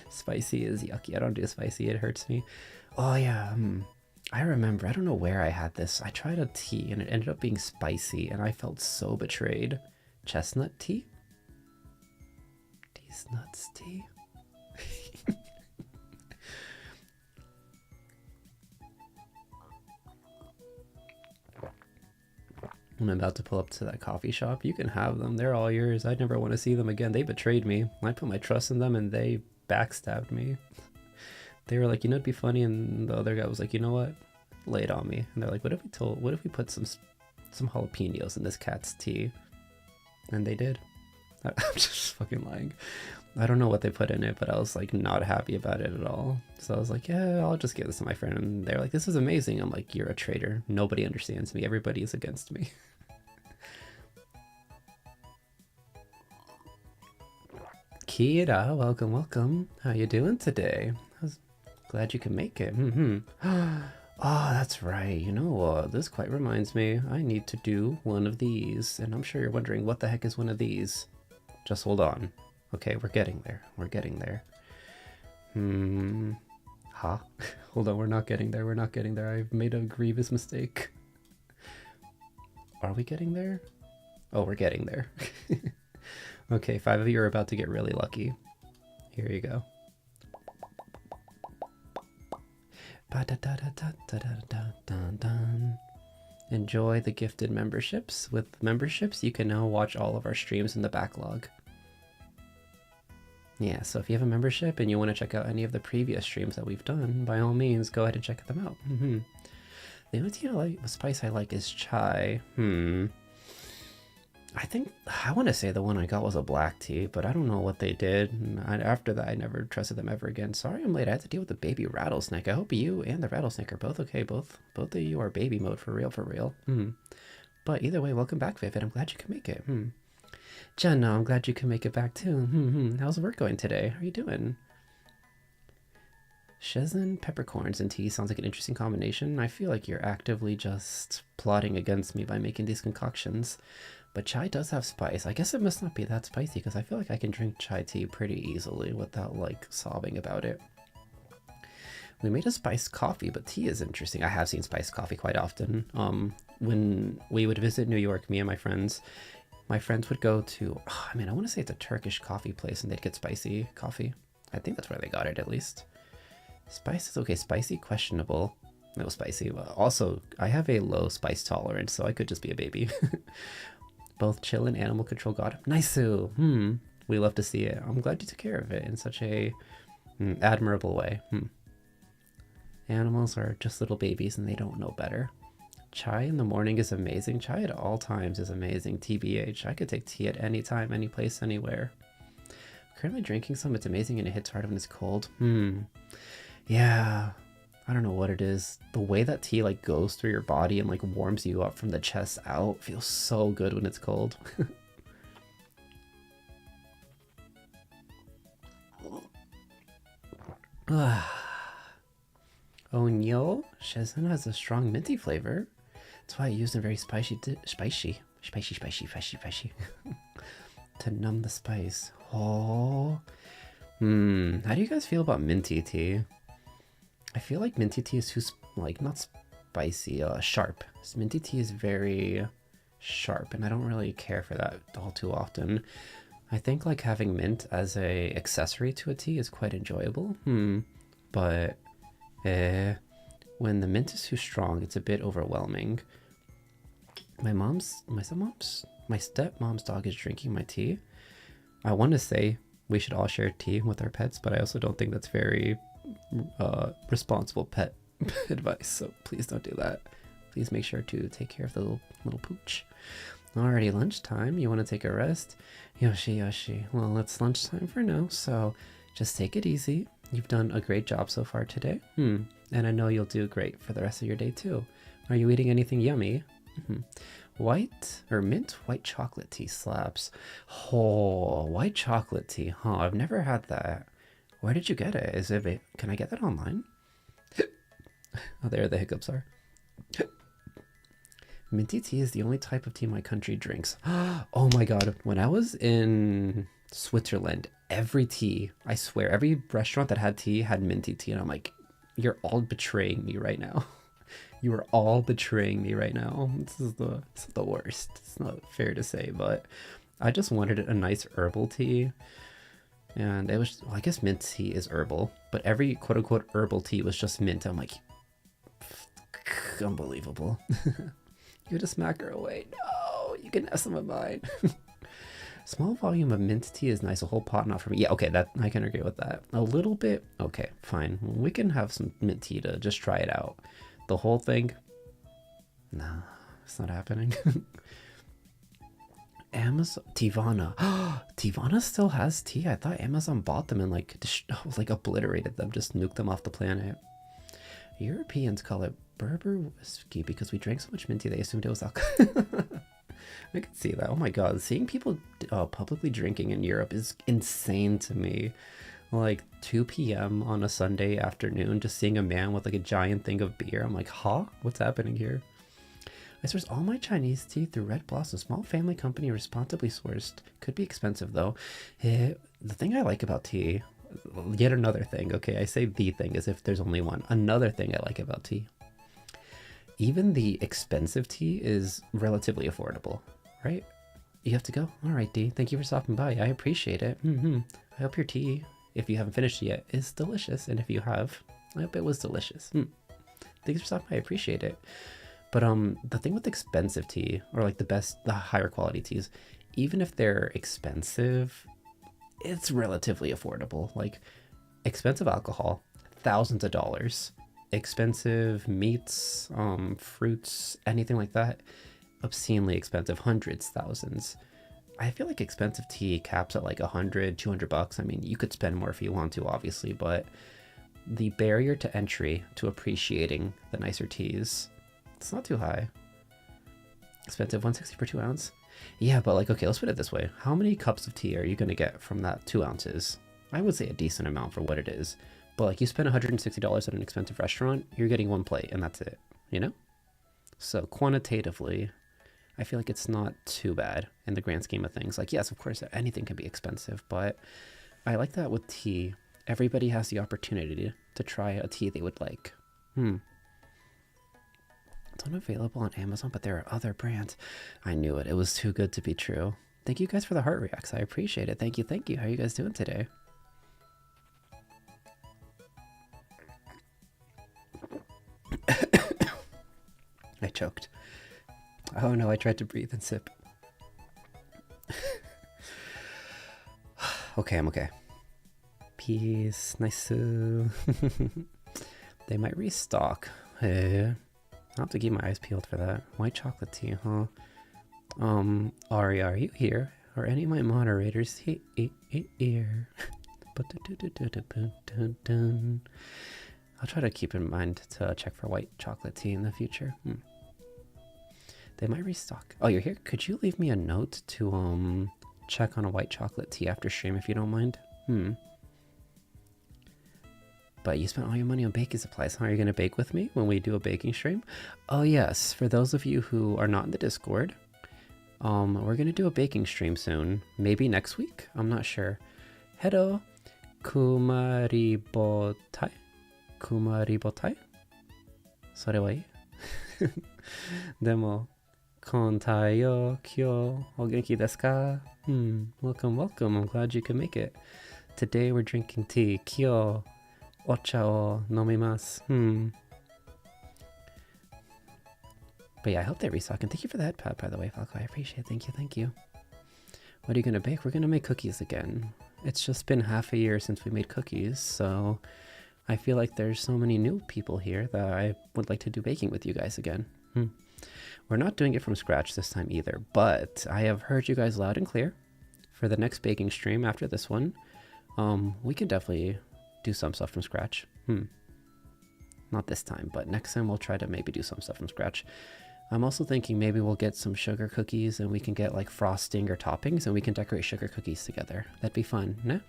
Speaker 1: Spicy is yucky. I don't do spicy. It hurts me. Oh yeah. I remember. I don't know where I had this. I tried a tea and it ended up being spicy, and I felt so betrayed. Chestnut tea. These nuts tea. I'm about to pull up to that coffee shop. You can have them. They're all yours. I never want to see them again. They betrayed me. I put my trust in them and they backstabbed me. They were like, it'd be funny, and the other guy was like, you know what? Lay it on me. And they're like, what if we put some jalapenos in this cat's tea? And they did. I'm just fucking lying. I don't know what they put in it, but I was like not happy about it at all. So I was like, yeah, I'll just give this to my friend. And they're like, this is amazing. I'm like, you're a traitor. Nobody understands me. Everybody is against me. Kira, welcome. How you doing today? I was glad you can make it. Oh, that's right. You know, this quite reminds me. I need to do one of these. And I'm sure you're wondering, what the heck is one of these? Just hold on. Okay, we're getting there. Huh? Hold on, we're not getting there. I've made a grievous mistake. Are we getting there? Oh, we're getting there. Okay, 5 of you are about to get really lucky. Here you go. Enjoy the gifted memberships. With memberships, you can now watch all of our streams in the backlog. Yeah, so if you have a membership and you want to check out any of the previous streams that we've done, by all means, go ahead and check them out. The only tea spice I like is chai. I want to say the one I got was a black tea, but I don't know what they did. After that, I never trusted them ever again. Sorry I'm late. I had to deal with the baby rattlesnake. I hope you and the rattlesnake are both okay. Both of you are baby mode for real. But either way, welcome back, Vivid. I'm glad you can make it. Jenna, I'm glad you can make it back too. How's work going today? How are you doing? Shezin, peppercorns, and tea sounds like an interesting combination. I feel like you're actively just plotting against me by making these concoctions. But chai does have spice. I guess it must not be that spicy because I feel like I can drink chai tea pretty easily without like sobbing about it. We made a spiced coffee, but tea is interesting. I have seen spiced coffee quite often. When we would visit New York, me and my friends would go to, oh, I mean, I want to say it's a Turkish coffee place and they'd get spicy coffee. I think that's where they got it at least. Spice is okay, spicy, questionable. No spicy. Also, I have a low spice tolerance, so I could just be a baby. Both chill and animal control god. Nice-oo. We love to see it. I'm glad you took care of it in such a admirable way. Animals are just little babies and they don't know better. Chai in the morning is amazing. Chai at all times is amazing. TBH. I could take tea at any time, any place, anywhere. Currently drinking some. It's amazing and it hits hard when it's cold. Yeah. I don't know what it is. The way that tea like goes through your body and like warms you up from the chest out feels so good when it's cold. Oh no, Shenzhen has a strong minty flavor. That's why I used a very spicy to numb the spice. Oh, how do you guys feel about minty tea? I feel like minty tea is too like not spicy, sharp. Minty tea is very sharp, and I don't really care for that all too often. I think like having mint as a accessory to a tea is quite enjoyable. But when the mint is too strong, it's a bit overwhelming. My stepmom's dog is drinking my tea. I want to say we should all share tea with our pets, but I also don't think that's very responsible pet advice. So please don't do that. Please make sure to take care of the little pooch. Alrighty, lunchtime. You want to take a rest? Yoshi. Well, it's lunchtime for now, so just take it easy. You've done a great job so far today. And I know you'll do great for the rest of your day too. Are you eating anything yummy? Mint white chocolate tea slaps. Oh, white chocolate tea, huh? I've never had that. Where did you get it? Can I get that online? Oh, there the hiccups are. Minty tea is the only type of tea my country drinks. Oh my god, when I was in Switzerland, every tea, I swear, every restaurant that had tea had minty tea, and I'm like, you're all betraying me right now. You are all betraying me right now. This is the worst. It's not fair to say, but I just wanted a nice herbal tea. And it was, well, I guess mint tea is herbal, but every quote-unquote herbal tea was just mint. I'm like, unbelievable. You had to smack her away. No, you can have some of mine. Small volume of mint tea is nice. A whole pot, not for me. Yeah, okay, that I can agree with that. A little bit, okay, fine. We can have some mint tea to just try it out. The whole thing, nah, it's not happening. Amazon, Tivana. Tivana still has tea. I thought Amazon bought them and like obliterated them, just nuked them off the planet. Europeans call it Berber whiskey because we drank so much mint tea they assumed it was alcohol. I can see that. Oh my god, seeing people publicly drinking in Europe is insane to me. Like 2 p.m. on a Sunday afternoon, just seeing a man with like a giant thing of beer. I'm like, huh? What's happening here? I source all my Chinese tea through Red Blossom, small family company, responsibly sourced. Could be expensive though. The thing I like about tea, yet another thing, okay, I say the thing as if there's only one. Another thing I like about tea. Even the expensive tea is relatively affordable, right? You have to go? All right, D, thank you for stopping by. I appreciate it. I hope your tea, if you haven't finished it yet, is delicious. And if you have, I hope it was delicious. Thanks for stopping by. I appreciate it. But the thing with expensive tea, or like the higher quality teas, even if they're expensive, it's relatively affordable. Like expensive alcohol, thousands of dollars. Expensive meats, fruits, anything like that, obscenely expensive, hundreds, thousands. I feel like expensive tea caps at like $100-200. I mean, you could spend more if you want to, obviously, but the barrier to entry to appreciating the nicer teas, it's not too high. Expensive, $160 per 2 ounce. Yeah, but like, okay, let's put it this way. How many cups of tea are you going to get from that 2 ounces? I would say a decent amount for what it is. But like, you spend $160 at an expensive restaurant, you're getting one plate and that's it, you know? So quantitatively, I feel like it's not too bad in the grand scheme of things. Like, yes, of course, anything can be expensive, but I like that with tea. Everybody has the opportunity to try a tea they would like. It's unavailable on Amazon, but there are other brands. I knew it. It was too good to be true. Thank you guys for the heart reacts. I appreciate it. Thank you. Thank you. How are you guys doing today? I choked. Oh no, I tried to breathe and sip. Okay, I'm okay. Peace. Nice. They might restock. Hey. I'll have to keep my eyes peeled for that. White chocolate tea, huh? Ari, are you here? Are any of my moderators here? I'll try to keep in mind to check for white chocolate tea in the future. They might restock. Oh, you're here? Could you leave me a note to check on a white chocolate tea after stream if you don't mind? But you spent all your money on baking supplies. How are you going to bake with me when we do a baking stream? Oh yes, for those of you who are not in the Discord, we're going to do a baking stream soon. Maybe next week? I'm not sure. Hello, kumaribotai? Kumaribotai? それはいい? でも Kon Taiyou, Kyo, o genki desu ka? Welcome, welcome. I'm glad you could make it. Today we're drinking tea. Kyo, ocha o nomimasu. But yeah, I hope they restock. And thank you for the head pat, by the way, Falco. I appreciate it. Thank you, thank you. What are you going to bake? We're going to make cookies again. It's just been half a year since we made cookies, so I feel like there's so many new people here that I would like to do baking with you guys again. We're not doing it from scratch this time either, but I have heard you guys loud and clear. For the next baking stream after this one, we can definitely do some stuff from scratch. Not this time, but next time we'll try to maybe do some stuff from scratch. I'm also thinking maybe we'll get some sugar cookies and we can get like frosting or toppings and we can decorate sugar cookies together. That'd be fun, no?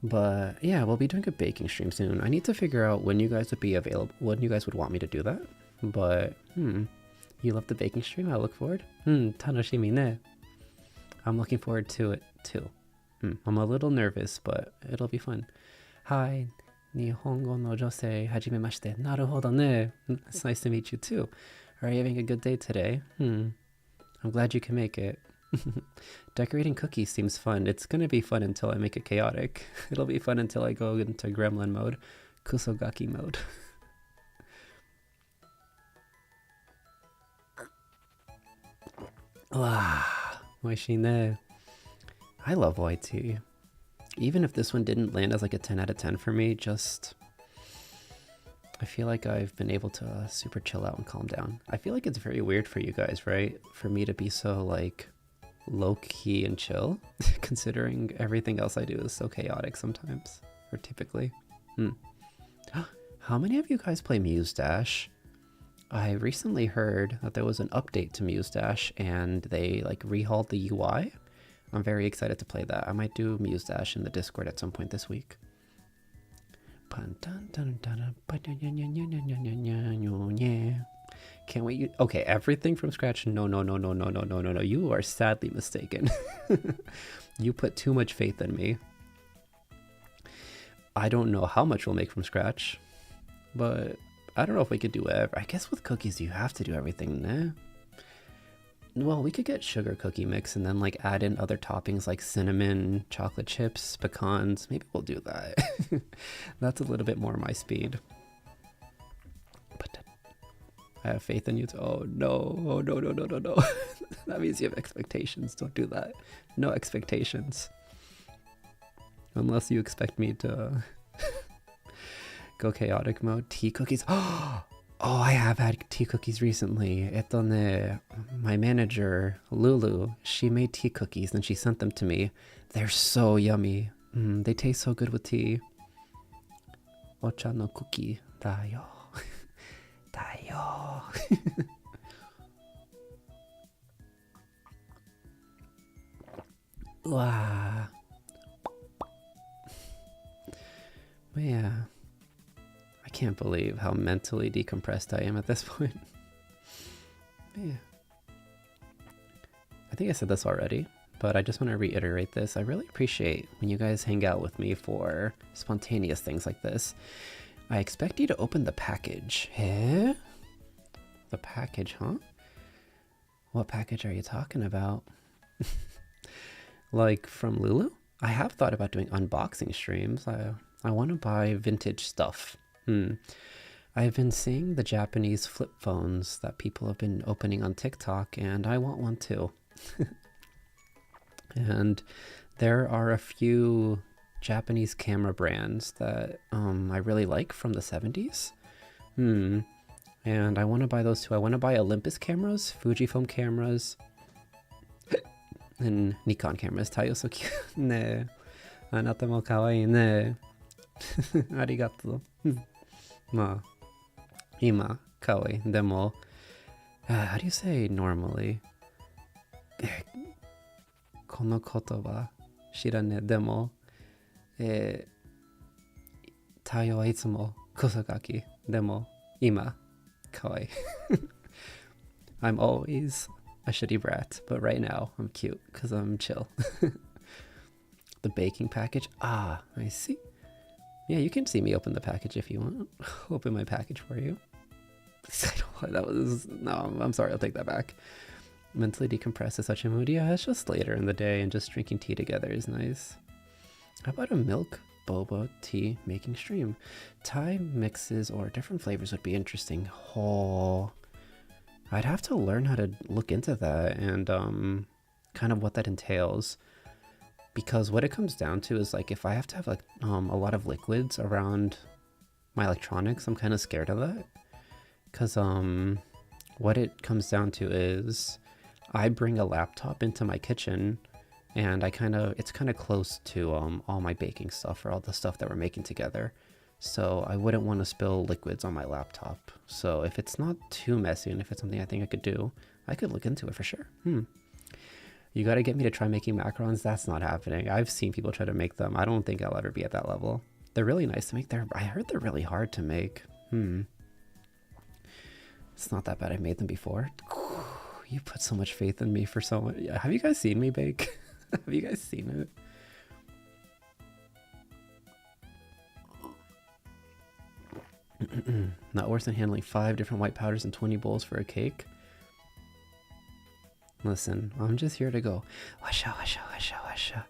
Speaker 1: But yeah, we'll be doing a baking stream soon. I need to figure out when you guys would be available, when you guys would want me to do that. But you love the baking stream? I look forward. Tanoshimi ne. I'm looking forward to it too. I'm a little nervous, but it'll be fun. Hi, Nihongo no josei hajimemashite. Naruhodo ne. It's nice to meet you too. Are you having a good day today? I'm glad you can make it. Decorating cookies seems fun. It's gonna be fun until I make it chaotic. It'll be fun until I go into gremlin mode. Kusogaki mode. Oishii ne. I love white tea. Even if this one didn't land as like a 10 out of 10 for me, just I feel like I've been able to super chill out and calm down. I feel like it's very weird for you guys, right? For me to be so like low-key and chill, considering everything else I do is so chaotic sometimes, or typically. How many of you guys play Muse Dash? I recently heard that there was an update to Muse Dash and they like rehauled the UI. I'm very excited to play that. I might do Muse Dash in the Discord at some point this week. Can't wait. Okay, everything from scratch. No. You are sadly mistaken. You put too much faith in me. I don't know how much we'll make from scratch, but I don't know if we could do ever. I guess with cookies you have to do everything, nah? Well, we could get sugar cookie mix and then like add in other toppings like cinnamon, chocolate chips, pecans. Maybe we'll do that. That's a little bit more my speed. But I have faith in you too. Oh no. No. That means you have expectations. Don't do that. No expectations. Unless you expect me to go chaotic mode. Tea cookies. Oh, I have had tea cookies recently. My manager, Lulu, she made tea cookies and she sent them to me. They're so yummy. They taste so good with tea. Ocha no cookie. Taiyou. Taiyou. Wow. But yeah. I can't believe how mentally decompressed I am at this point. Yeah. I think I said this already, but I just want to reiterate this. I really appreciate when you guys hang out with me for spontaneous things like this. I expect you to open the package. Eh? The package, huh? What package are you talking about? Like from Lulu? I have thought about doing unboxing streams. I want to buy vintage stuff. I've been seeing the Japanese flip phones that people have been opening on TikTok, and I want one too. And there are a few Japanese camera brands that I really like from the 70s. And I want to buy those too. I want to buy Olympus cameras, Fujifilm cameras, and Nikon cameras. Taiyou so cute. Ne. Anata mo kawaii ne. Arigato. Ma. Ima. Kawaii. Demo. How do you say normally? Kono kotoba. Shirane. Demo. Taiyou wa itsumo kusagaki. Demo. Ima. Kawaii. I'm always a shitty brat, but right now I'm cute because I'm chill. The baking package. Ah, I see. Yeah, you can see me open the package if you want. Open my package for you. No, I'm sorry, I'll take that back. Mentally decompress is such a mood. Yeah, it's just later in the day and just drinking tea together is nice. How about a milk boba tea making stream? Thai mixes or different flavors would be interesting. Oh, I'd have to learn how to look into that and kind of what that entails. Because what it comes down to is like if I have to have like a lot of liquids around my electronics, I'm kind of scared of that. Because what it comes down to is I bring a laptop into my kitchen and it's kind of close to all my baking stuff or all the stuff that we're making together. So I wouldn't want to spill liquids on my laptop. So if it's not too messy and if it's something I think I could do, I could look into it for sure. You got to get me to try making macarons. That's not happening. I've seen people try to make them. I don't think I'll ever be at that level. They're really nice to make. I heard they're really hard to make. It's not that bad. I made them before. You put so much faith in me for so much. Have you guys seen me bake? Have you guys seen it? Not worse than handling 5 different white powders and 20 bowls for a cake. Listen, I'm just here to go. Washa, washa, washa, washa.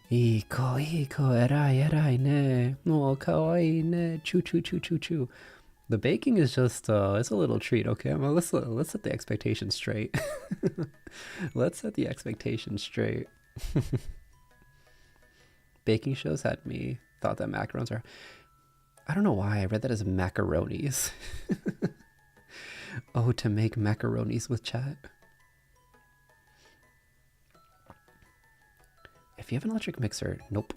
Speaker 1: Iko, erai, erai, ne. No, kawaii, ne. Choo, choo, choo, choo, choo. The baking is just, it's a little treat, okay? Let's set the expectations straight. Let's set the expectations straight. Baking shows had me thought that macarons are... I don't know why I read that as macaronis. Oh, to make macaronis with chat. If you have an electric mixer, nope.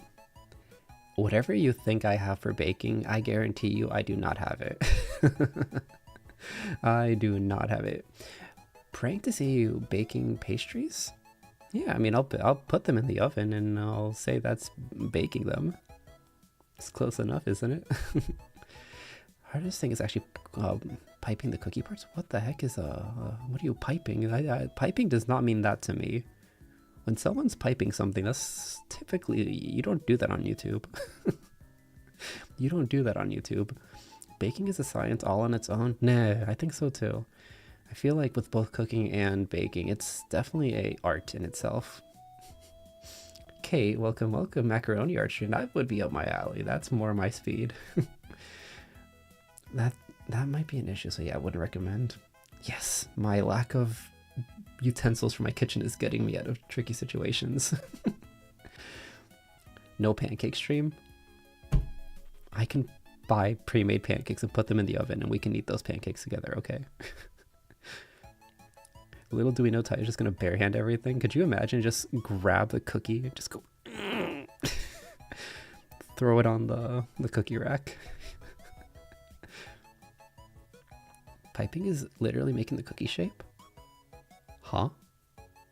Speaker 1: Whatever you think I have for baking, I guarantee you I do not have it. I do not have it. Praying to see you baking pastries? Yeah, I mean, I'll put them in the oven and I'll say that's baking them. It's close enough, isn't it? Hardest thing is actually piping the cookie parts. What the heck is what are you piping? Piping does not mean that to me. When someone's piping something, that's typically, you don't do that on YouTube. You don't do that on YouTube. Baking is a science all on its own. Nah, I think so too. I feel like with both cooking and baking, it's definitely a art in itself. Kate, welcome, welcome. Macaroni art stream. That would be up my alley. That's more my speed. That might be an issue, so yeah, I wouldn't recommend. Yes, my lack of utensils for my kitchen is getting me out of tricky situations. No pancake stream. I can buy pre-made pancakes and put them in the oven and we can eat those pancakes together, okay? Little do we know Taiyou's just gonna barehand everything. Could you imagine just grab the cookie and just go throw it on the cookie rack? Piping is literally making the cookie shape? Huh?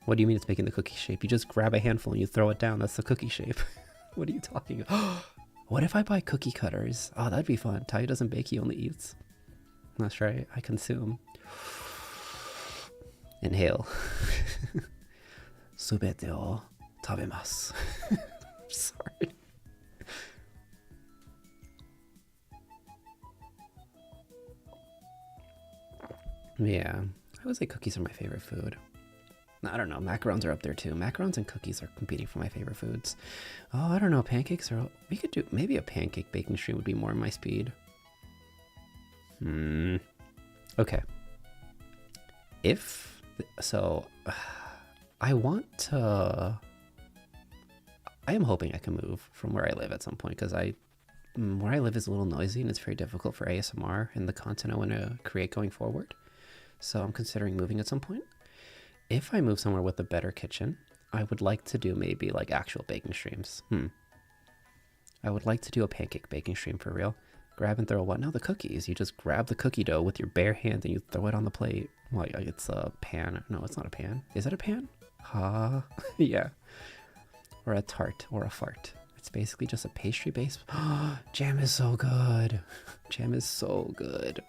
Speaker 1: What do you mean it's making the cookie shape? You just grab a handful and you throw it down. That's the cookie shape. What are you talking about? What if I buy cookie cutters? Oh, that'd be fun. Taiyou doesn't bake, he only eats. That's right, I consume. Inhale. Subete o Tabemasu. Sorry. Yeah, I would say cookies are my favorite food. I don't know, macarons are up there too. Macarons and cookies are competing for my favorite foods. Oh, I don't know, pancakes are... We could do... Maybe a pancake baking stream would be more my speed. Okay. If... So... I want to... I am hoping I can move from where I live at some point, because where I live is a little noisy and it's very difficult for ASMR and the content I want to create going forward. So I'm considering moving at some point. If I move somewhere with a better kitchen, I would like to do maybe like actual baking streams. I would like to do a pancake baking stream for real. Grab and throw what? No, the cookies. You just grab the cookie dough with your bare hand and you throw it on the plate. Well, it's a pan. No, it's not a pan. Is it a pan? Yeah. Or a tart or a fart. It's basically just a pastry base. Jam is so good. Jam is so good.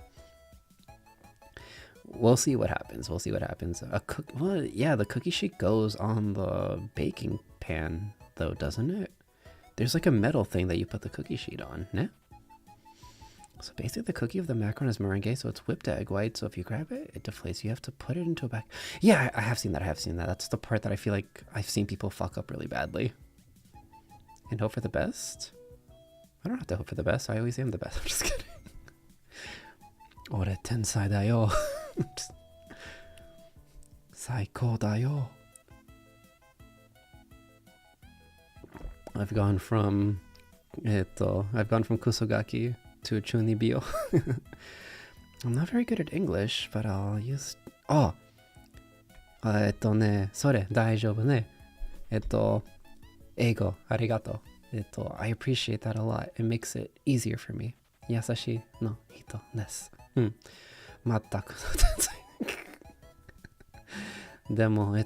Speaker 1: We'll see what happens. We'll see what happens. Well, yeah, the cookie sheet goes on the baking pan, though, doesn't it? There's like a metal thing that you put the cookie sheet on, ne? So basically, the cookie of the macaron is meringue, so it's whipped egg white. So if you grab it, it deflates. You have to put it into a bag. Yeah, I have seen that. I have seen that. That's the part that I feel like I've seen people fuck up really badly. And hope for the best? I don't have to hope for the best. I always am the best. I'm just kidding. Ore tensai da yo. Saikou da yo. I've gone from Kusogaki to Chunibyo. I'm not very good at English, but I'll use... Oh! それ大丈夫ね。英語ありがとう。I appreciate that a lot. It makes it easier for me. 優しいの人です。全くでも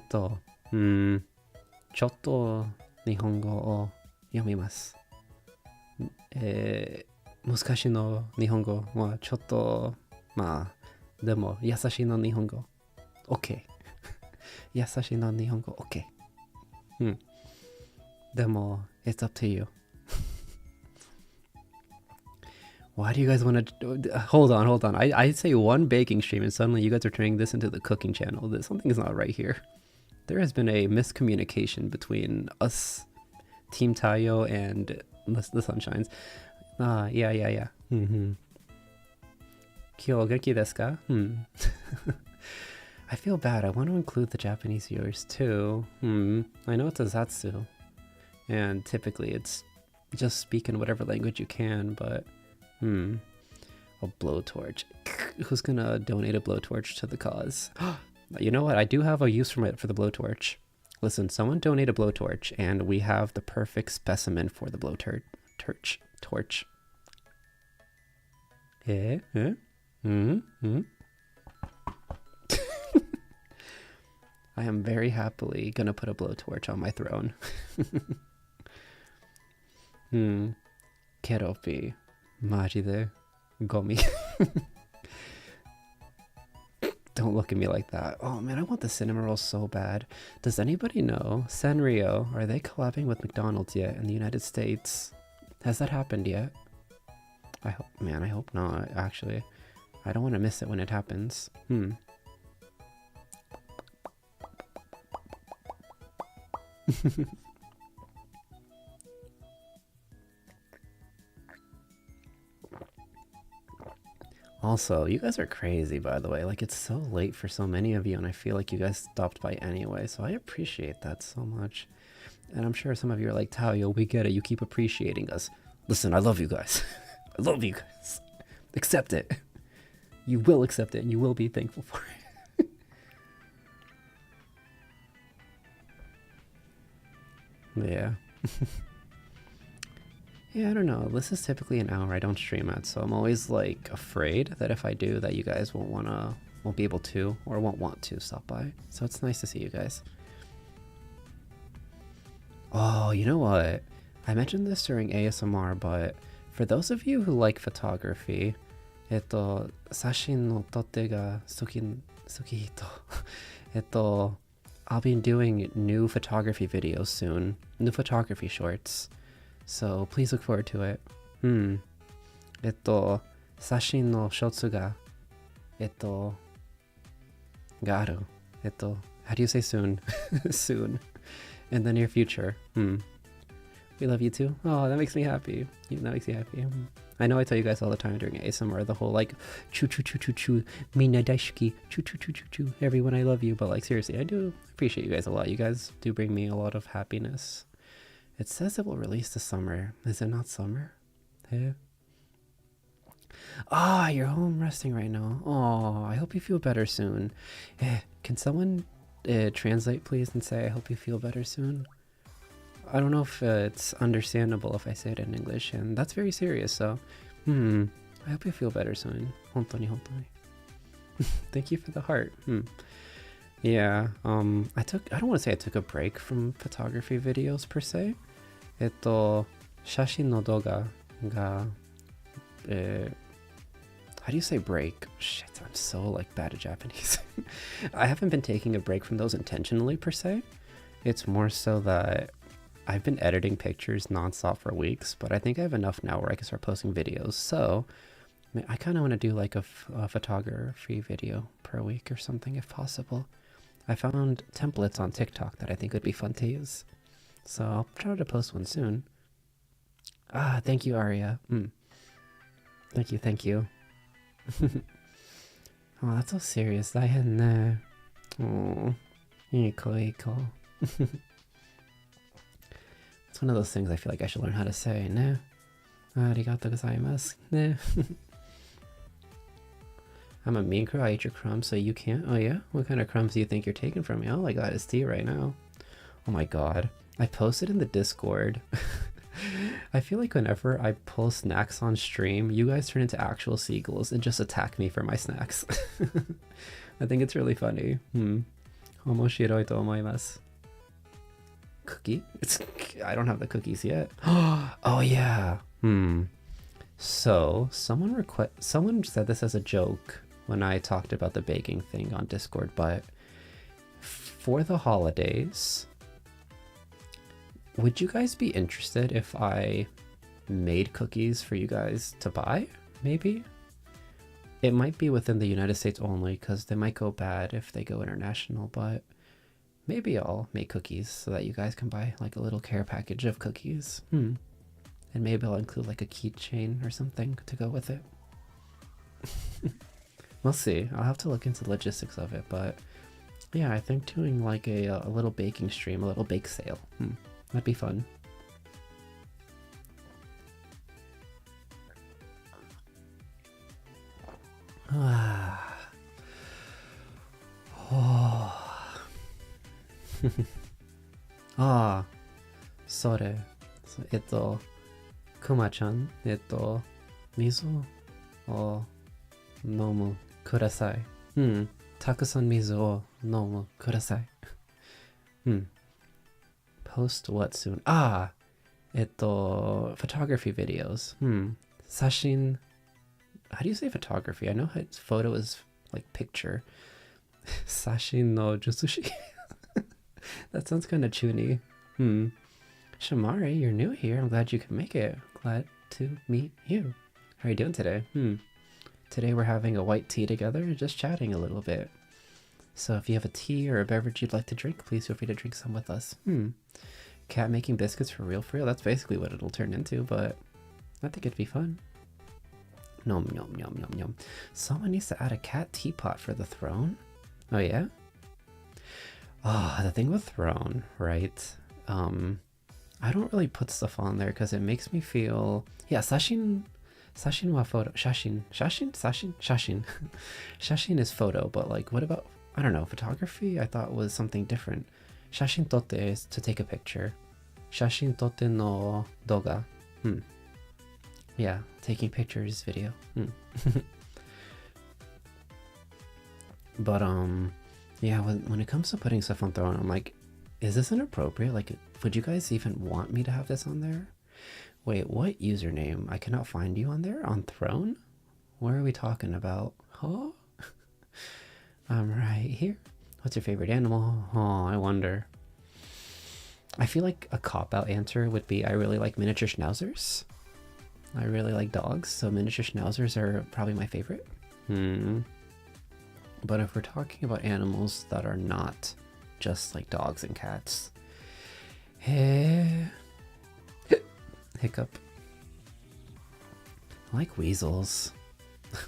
Speaker 1: ちょっと日本語を読みます。難しいの日本語はちょっとでも優しいの日本語 OK 優しいの日本語 OK でも it's up to you. Why do you guys want to... Hold on. I say one baking stream and suddenly you guys are turning this into the cooking channel. Something is not right here. There has been a miscommunication between us, Team Taiyou, and the Sunshines. Yeah. Kyo genki desu ka? I feel bad. I want to include the Japanese viewers too. I know it's a Zatsu. And typically it's just speak in whatever language you can, but... A blowtorch. Who's gonna donate a blowtorch to the cause? You know what? I do have a use for the blowtorch. Listen, someone donate a blowtorch, and we have the perfect specimen for the blowtorch. Torch. I am very happily gonna put a blowtorch on my throne. Keropi. Majide. Gomi. Don't look at me like that. Oh man, I want the cinnamon rolls so bad. Does anybody know? Sanrio, are they collabing with McDonald's yet in the United States? Has that happened yet? I hope not, actually. I don't want to miss it when it happens. Also, you guys are crazy, by the way. Like, it's so late for so many of you, and I feel like you guys stopped by anyway, so I appreciate that so much. And I'm sure some of you are like, Taiyou, we get it. You keep appreciating us. Listen, I love you guys. I love you guys. Accept it. You will accept it, and you will be thankful for it. Yeah. Yeah, I don't know. This is typically an hour I don't stream at, so I'm always like afraid that if I do that you guys won't be able to or won't want to stop by. So it's nice to see you guys. Oh, you know what? I mentioned this during ASMR, but for those of you who like photography, 写真の撮ってが好き人 I'll be doing new photography videos soon. New photography shorts. So please look forward to it. 写真のショーツが、がある。how do you say soon? Soon. In the near future. We love you too. Oh, that makes me happy. That makes me happy. I know I tell you guys all the time during ASMR, the whole like, choo choo choo choo choo, mina daisuki, choo choo choo choo choo, everyone I love you. But like, seriously, I do appreciate you guys a lot. You guys do bring me a lot of happiness. It says it will release this summer. Is it not summer? Hey? Ah, you're home resting right now. Oh, I hope you feel better soon. Can someone translate please and say I hope you feel better soon? I don't know if it's understandable if I say it in English, and that's very serious, so I hope you feel better soon. Hontoni, hontoni. Thank you for the heart. Yeah, I don't want to say I took a break from photography videos per se. 写真の動画が how do you say break? Shit, I'm so like bad at Japanese. I haven't been taking a break from those intentionally per se. It's more so that I've been editing pictures nonstop for weeks, but I think I have enough now where I can start posting videos. So I kind of want to do like a photography video per week or something if possible. I found templates on TikTok that I think would be fun to use. So I'll try to post one soon. Ah, thank you, Aria. Thank you. Oh, that's so serious. 大変ね. Oh, いい子いい子. It's one of those things I feel like I should learn how to say, ね. ありがとうございます. ね. I'm a mean crow. I ate your crumbs, so you can't. Oh yeah? What kind of crumbs do you think you're taking from me? All I got is tea right now. Oh my god. I posted in the Discord. I feel like whenever I pull snacks on stream, you guys turn into actual seagulls and just attack me for my snacks. I think it's really funny. Omoshiroi to omoimasu. Cookie? I don't have the cookies yet. Oh yeah. So someone said this as a joke when I talked about the baking thing on Discord, but for the holidays, would you guys be interested if I made cookies for you guys to buy? Maybe? It might be within the United States only because they might go bad if they go international, but maybe I'll make cookies so that you guys can buy like a little care package of cookies. And maybe I'll include like a keychain or something to go with it. We'll see. I'll have to look into the logistics of it, but yeah, I think doing like a little baking stream, a little bake sale. That'd be fun. Ah. Oh. Ah. Sore. Kuma-chan, mizu o nomu kudasai. Takusan mizu o nomu kudasai. Post what soon? Ah! Photography videos. Sashin. How do you say photography? I know photo is like picture. Sashin no jutsushi. That sounds kind of chuny. Shamari, you're new here. I'm glad you could make it. Glad to meet you. How are you doing today? Today we're having a white tea together and just chatting a little bit. So if you have a tea or a beverage you'd like to drink, please feel free to drink some with us. Cat making biscuits for real? That's basically what it'll turn into, but I think it'd be fun. Nom nom nom nom nom. Someone needs to add a cat teapot for the throne? Oh yeah? Ah, the thing with throne, right? I don't really put stuff on there because it makes me feel... Yeah, sashin wa photo. Shashin. Shashin is photo, but like, what about... I don't know, photography I thought was something different. Shashin totte is to take a picture. Shashin totte no doga. Yeah, taking pictures video. But yeah, when it comes to putting stuff on throne, I'm like, is this inappropriate? Like, would you guys even want me to have this on there? Wait, what username? I cannot find you on there? On throne? What are we talking about? Huh? I'm right here. What's your favorite animal? Oh, I wonder. I feel like a cop-out answer would be I really like miniature schnauzers. I really like dogs, so miniature schnauzers are probably my favorite. But if we're talking about animals that are not just like dogs and cats, hiccup. I like weasels.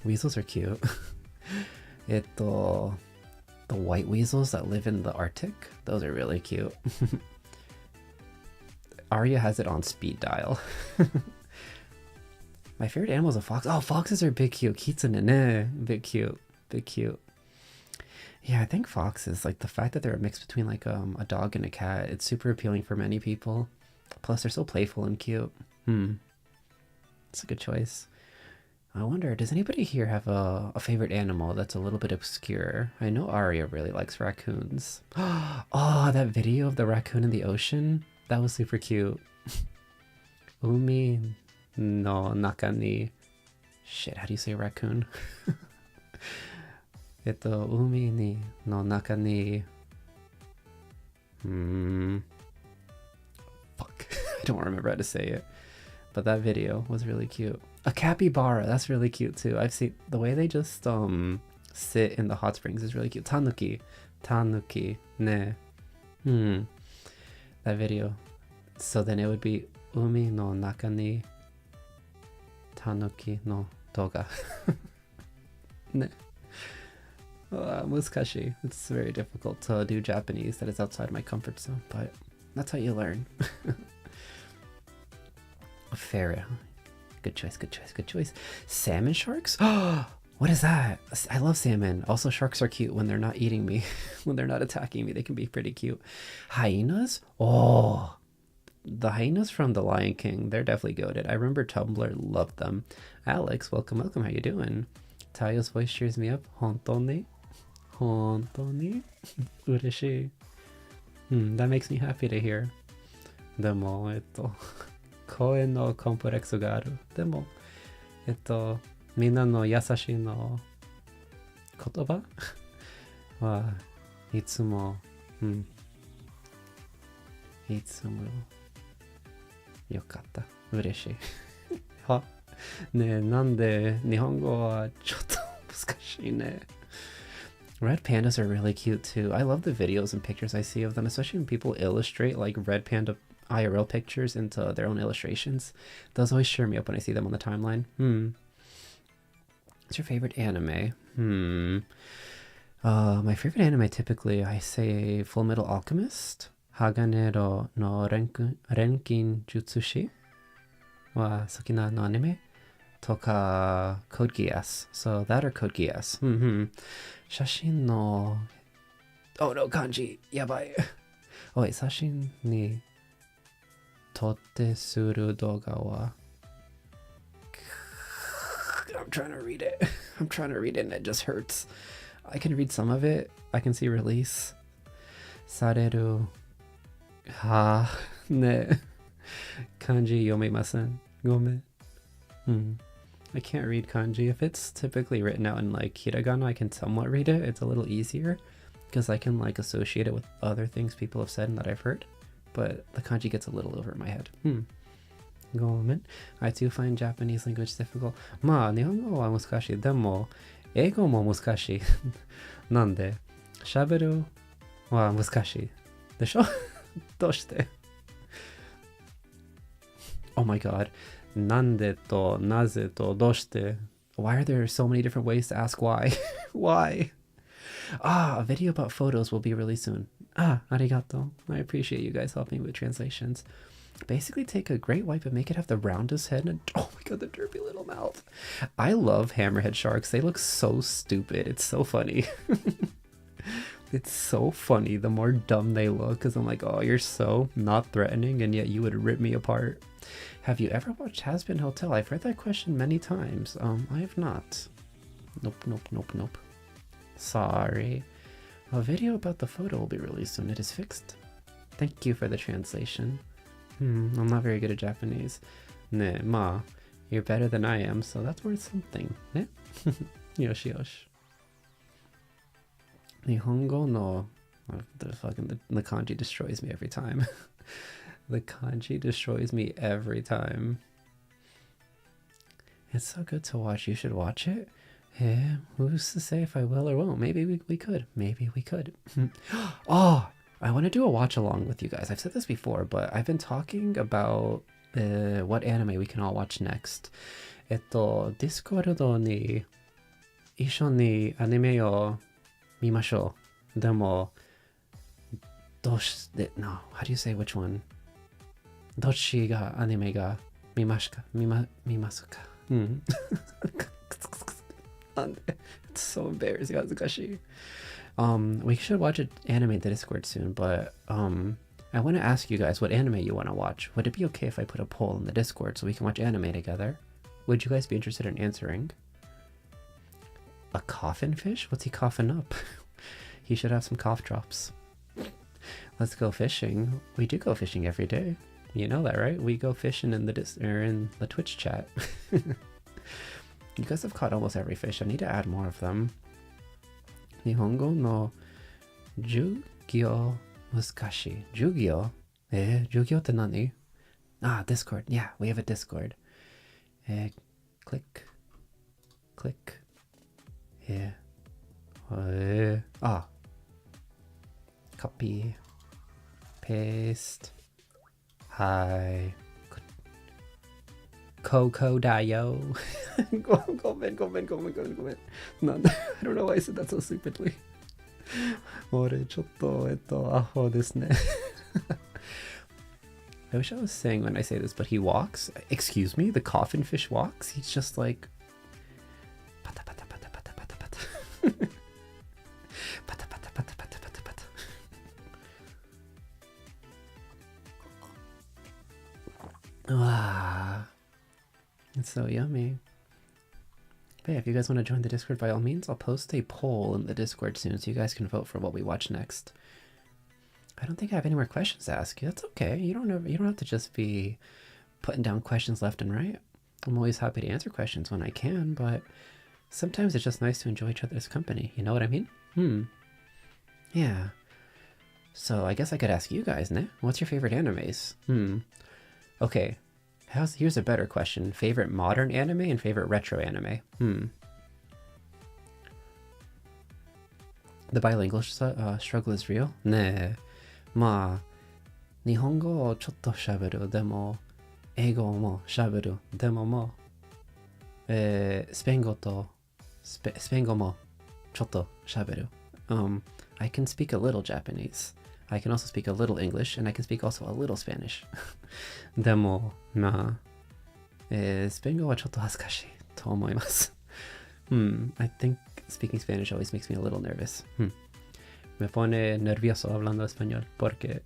Speaker 1: Weasels are cute. The white weasels that live in the Arctic, those are really cute. Arya has it on speed dial. My favorite animal is a fox. Oh, foxes are big cute. Kitsune, big cute, big cute. Yeah, I think foxes, like the fact that they're a mix between like a dog and a cat, it's super appealing for many people. Plus, they're so playful and cute. It's a good choice. I wonder, does anybody here have a favorite animal that's a little bit obscure? I know Arya really likes raccoons. Oh, that video of the raccoon in the ocean? That was super cute. Umi no naka ni... Shit, how do you say raccoon? Umi ni no naka ni... Fuck. I don't remember how to say it. But that video was really cute. A capybara, that's really cute too. I've seen the way they just sit in the hot springs is really cute. Tanuki. Tanuki. Ne. That video. So then it would be Umi no naka ni Tanuki no doga. Ne. Muskashi. It's very difficult to do Japanese that is outside my comfort zone, but that's how you learn. Ferret. Good choice, good choice, good choice. Salmon sharks? Oh, what is that? I love salmon. Also, sharks are cute when they're not eating me. When they're not attacking me, they can be pretty cute. Hyenas? Oh, the hyenas from The Lion King, they're definitely goated. I remember Tumblr loved them. Alex, welcome, welcome. How you doing? Taiyou's voice cheers me up. Hontoni? Hontoni? Ureshii. That makes me happy to hear. Demo, 声のコンプレックスがある。でも、みんなの優しいの言葉はいつも、いつもよかった。嬉しい。はねえ、なんで日本語はちょっと難しいね。Red pandas are really cute too. I love the videos and pictures I see of them, especially when people illustrate like red panda IRL pictures into their own illustrations. Those always cheer me up when I see them on the timeline. What's your favorite anime? My favorite anime, typically I say Full Metal Alchemist, Haganero no Renkin Jutsushi wa Sakina no anime, toka Code Geass. So that or Code Geass. Shashin no... Oh no, kanji. Yabai. Oh wait, Sashin ni totte suru doga wa... I'm trying to read it. I'm trying to read it and it just hurts. I can read some of it. I can see release. Sareru ha ne kanji yomemasen. Gome. I can't read kanji. If it's typically written out in like hiragana, I can somewhat read it. It's a little easier because I can like associate it with other things people have said and that I've heard. But the kanji gets a little over my head. Gomen. I do find Japanese language difficult. Ma, nihongo wa muskashi. Demo, eigo mo muskashi. Nande, shaberu wa muskashi. Desho? Doshite? Oh my god. Nande to naze to doshite. Why are there so many different ways to ask why? Why? A video about photos will be really soon. Arigato. I appreciate you guys helping with translations. Basically take a great white but make it have the roundest head and oh my god, the derpy little mouth. I love hammerhead sharks. They look so stupid. It's so funny. It's so funny the more dumb they look because I'm like, oh, you're so not threatening and yet you would rip me apart. Have you ever watched Has-Been Hotel? I've read that question many times. I have not. Nope. Sorry. A video about the photo will be released when it is fixed. Thank you for the translation. I'm not very good at Japanese. Ne, ma, you're better than I am, so that's worth something. Ne? Yoshi. Nihongo no. The kanji destroys me every time. The kanji destroys me every time. It's so good to watch. You should watch it. Yeah, who's to say if I will or won't? Maybe we could. Maybe we could. Oh, I want to do a watch along with you guys. I've said this before, but I've been talking about what anime we can all watch next. Discord に一緒にアニメを見ましょう。でも、no, how do you say which one? どっちがアニメが見ますか? 見ますか? It's so embarrassing. 恥ずかしい. We should watch an anime in the Discord soon, but I want to ask you guys what anime you want to watch. Would it be okay if I put a poll in the Discord so we can watch anime together? Would you guys be interested in answering? A coffin fish? What's he coughing up? He should have some cough drops. Let's go fishing. We do go fishing every day. You know that, right? We go fishing in the Twitch chat. You guys have caught almost every fish. I need to add more of them. Nihongo no Jugyo muskashi. Jugyo? Jugyo te nani? Ah, Discord. Yeah, we have a Discord. Click. Yeah. Copy. Paste. Hi. Coco Taiyou. Go in. No, I don't know why I said that so stupidly. 俺ちょっとアホですね. I wish I was saying when I say this, but he walks. Excuse me, the coffin fish walks. He's just like pata pata pata pata pata pata pata pata pata pata pata pata. Ah, it's so yummy. But yeah, if you guys want to join the Discord, by all means, I'll post a poll in the Discord soon so you guys can vote for what we watch next. I don't think I have any more questions to ask you. That's okay. You don't have to just be putting down questions left and right. I'm always happy to answer questions when I can, but sometimes it's just nice to enjoy each other's company. You know what I mean? Yeah. So I guess I could ask you guys, ne? What's your favorite animes? Okay. Here's a better question. Favorite modern anime and favorite retro anime? The bilingual struggle is real? ねえ。まあ、日本語をちょっと喋る。でも、英語も喋る。でももう、スペイン語もちょっと喋る。I can speak a little Japanese. I can also speak a little English, and I can speak also a little Spanish. でも、まあ、スペイン語はちょっと恥ずかしいと思います。I think speaking Spanish always makes me a little nervous. Me pone nervioso hablando español porque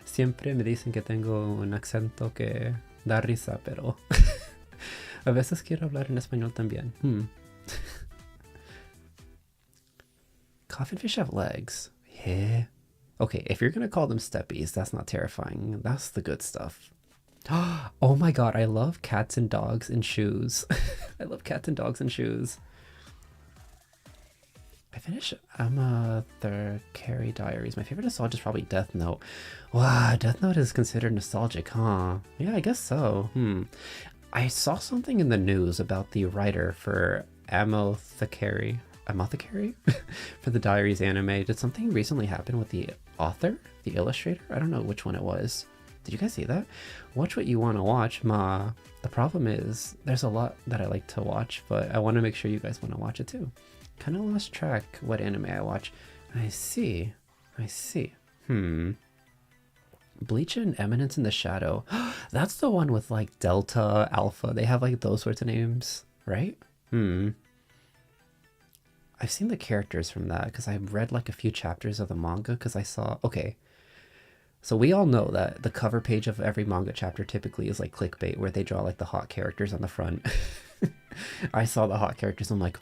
Speaker 1: siempre me dicen que tengo un acento que da risa, pero a veces quiero hablar en español también. Coffin fish have legs. Yeah. Okay, if you're gonna call them steppies, that's not terrifying. That's the good stuff. Oh my god, I love cats and dogs in shoes. I love cats and dogs in shoes. I finished the Carrie Diaries. My favorite nostalgia is probably Death Note. Wow, Death Note is considered nostalgic, huh? Yeah, I guess so. I saw something in the news about the writer for Amothecary for the Diaries anime. Did something recently happen with the author, the illustrator? I don't know which one it was. Did you guys see that? Watch what you want to watch, ma. The problem is there's a lot that I like to watch, but I want to make sure you guys want to watch it too. Kind of lost track what anime I watch. I see. Bleach and Eminence in the Shadow. That's the one with like Delta, Alpha. They have like those sorts of names, right? I've seen the characters from that because I read like a few chapters of the manga because I saw, okay. So we all know that the cover page of every manga chapter typically is like clickbait where they draw like the hot characters on the front. I saw the hot characters. I'm like,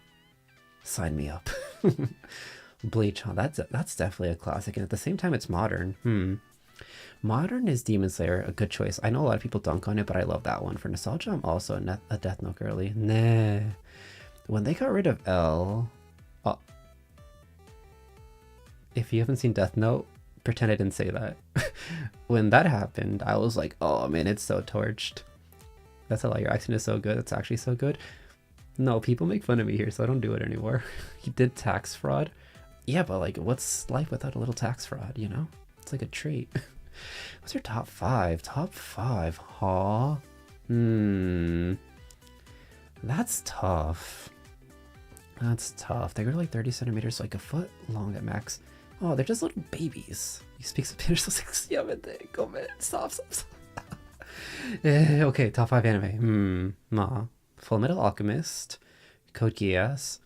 Speaker 1: sign me up. Bleach, huh? That's definitely a classic, and at the same time it's modern. Modern is Demon Slayer, a good choice. I know a lot of people dunk on it, but I love that one. For nostalgia, I'm also a Death Note girly. Nah. When they got rid of L, If you haven't seen Death Note, pretend I didn't say that. When that happened, I was like, oh man, it's so torched. That's a lie, your accent is so good. It's actually so good. No, people make fun of me here, so I don't do it anymore. He did tax fraud. Yeah, but like, what's life without a little tax fraud, you know? It's like a treat. What's your top five? Top five, huh? That's tough. That's tough. They grow like 30 centimeters, like a foot long at max. Oh, they're just little babies. You speak Spanish, so like, go man, stop. Okay, top five anime. Full Metal Alchemist, Code Geass.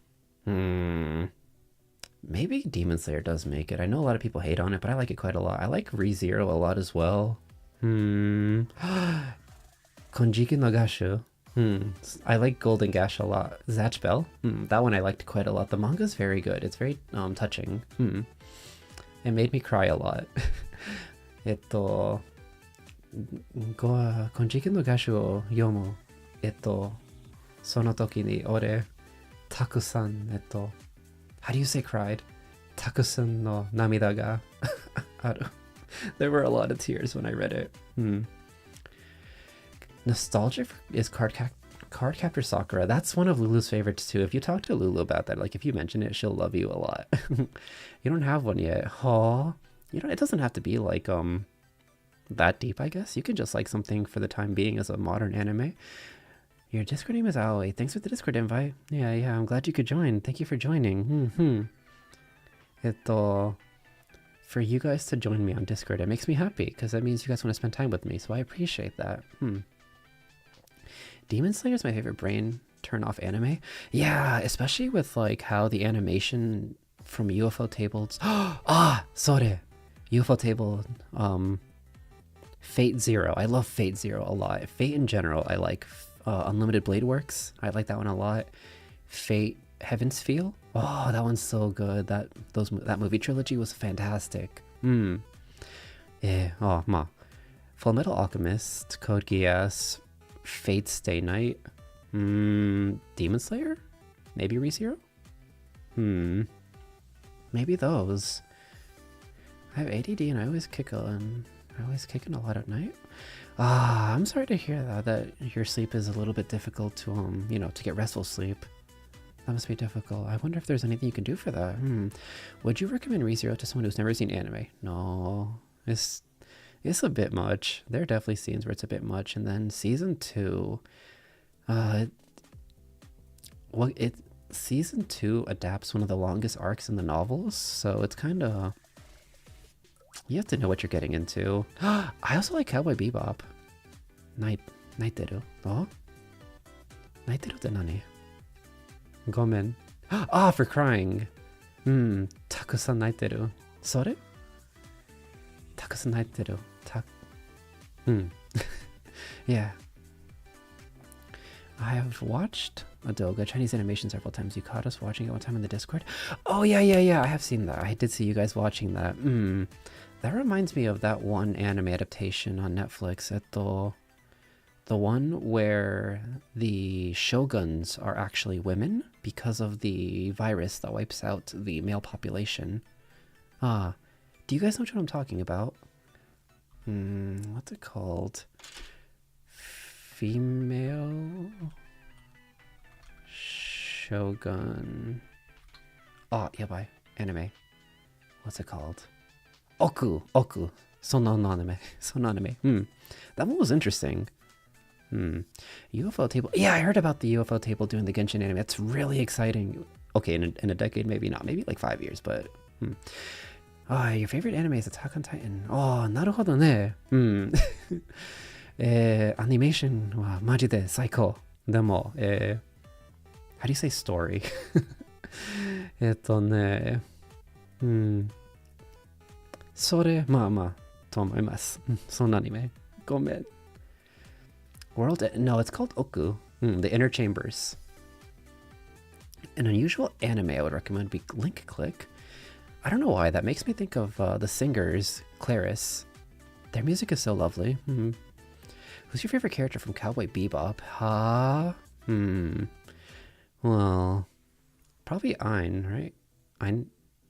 Speaker 1: Maybe Demon Slayer does make it. I know a lot of people hate on it, but I like it quite a lot. I like ReZero a lot as well. Konjiki no Gashu. I like Golden Gash a lot. Zatch Bell. That one I liked quite a lot. The manga's very good. It's very touching. It made me cry a lot. konjiki no Gashu o yomu. その時に俺、たくさん、how do you say cried? たくさんの涙がある. There were a lot of tears when I read it. Nostalgic is Cardcaptor Sakura. That's one of Lulu's favorites too. If you talk to Lulu about that, like if you mention it, she'll love you a lot. You don't have one yet. Huh? You know, it doesn't have to be like that deep, I guess. You can just like something for the time being as a modern anime. Your Discord name is Aoi. Thanks for the Discord invite. Yeah, I'm glad you could join. Thank you for joining. For you guys to join me on Discord, it makes me happy because that means you guys want to spend time with me, so I appreciate that. Demon Slayer is my favorite brain turn off anime. Yeah, especially with like how the animation from UFO tables. Sore! UFO table, Fate Zero. I love Fate Zero a lot. Fate in general, I like. Unlimited Blade Works. I like that one a lot. Fate Heaven's Feel. Oh, that one's so good. That movie trilogy was fantastic. Full Metal Alchemist, Code Geass, Fate Stay Night, Demon Slayer? Maybe ReZero? Maybe those. I have ADD and I always kick in a lot at night. I'm sorry to hear that your sleep is a little bit difficult to to get restful sleep. That must be difficult. I wonder if there's anything you can do for that. Would you recommend ReZero to someone who's never seen anime? No, it's a bit much. There are definitely scenes where it's a bit much. And then season 2, season 2 adapts one of the longest arcs in the novels, so it's kind of, you have to know what you're getting into. I also like Cowboy Bebop. Naiteru. Oh? Naiteru te nani? Gomen. For crying. Takusan naiteru. Sore? Takusan naiteru. Yeah. I have watched Adoga Chinese animation several times. You caught us watching it one time in the Discord. Oh yeah. I have seen that. I did see you guys watching that. That reminds me of that one anime adaptation on Netflix. The one where the shoguns are actually women because of the virus that wipes out the male population. Do you guys know what I'm talking about? What's it called? Female shogun. Yabai. Anime. What's it called? Oku. Sonanime. That one was interesting. UFO table. Yeah, I heard about the UFO table doing the Genshin anime. That's really exciting. Okay, in a decade, maybe not. Maybe like 5 years, but... your favorite anime is Attack on Titan. Oh, なるほどね. Animation wa majide saiko. Demo, how do you say story? それ、まあ、と思います。そのアニメ。ごめん。World... No, it's called Oku. The Inner Chambers. An unusual anime I would recommend would be Link Click. I don't know why. That makes me think of the singers, Claris. Their music is so lovely. Who's your favorite character from Cowboy Bebop? Well, probably Ein, right?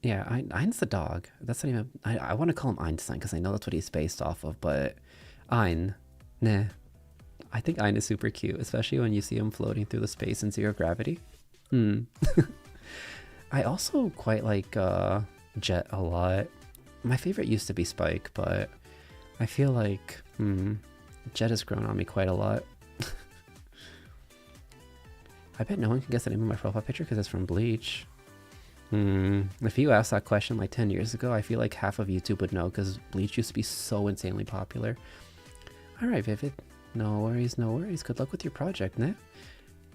Speaker 1: Yeah, Ein's the dog. That's not even. I want to call him Einstein because I know that's what he's based off of. But Ein, nah. I think Ein is super cute, especially when you see him floating through the space in zero gravity. Hmm. I also quite like Jet a lot. My favorite used to be Spike, but I feel like Jet has grown on me quite a lot. I bet no one can guess the name of my profile picture because it's from Bleach. If you asked that question like 10 years ago, I feel like half of YouTube would know because Bleach used to be so insanely popular. Alright, Vivid. No worries, no worries. Good luck with your project, ne?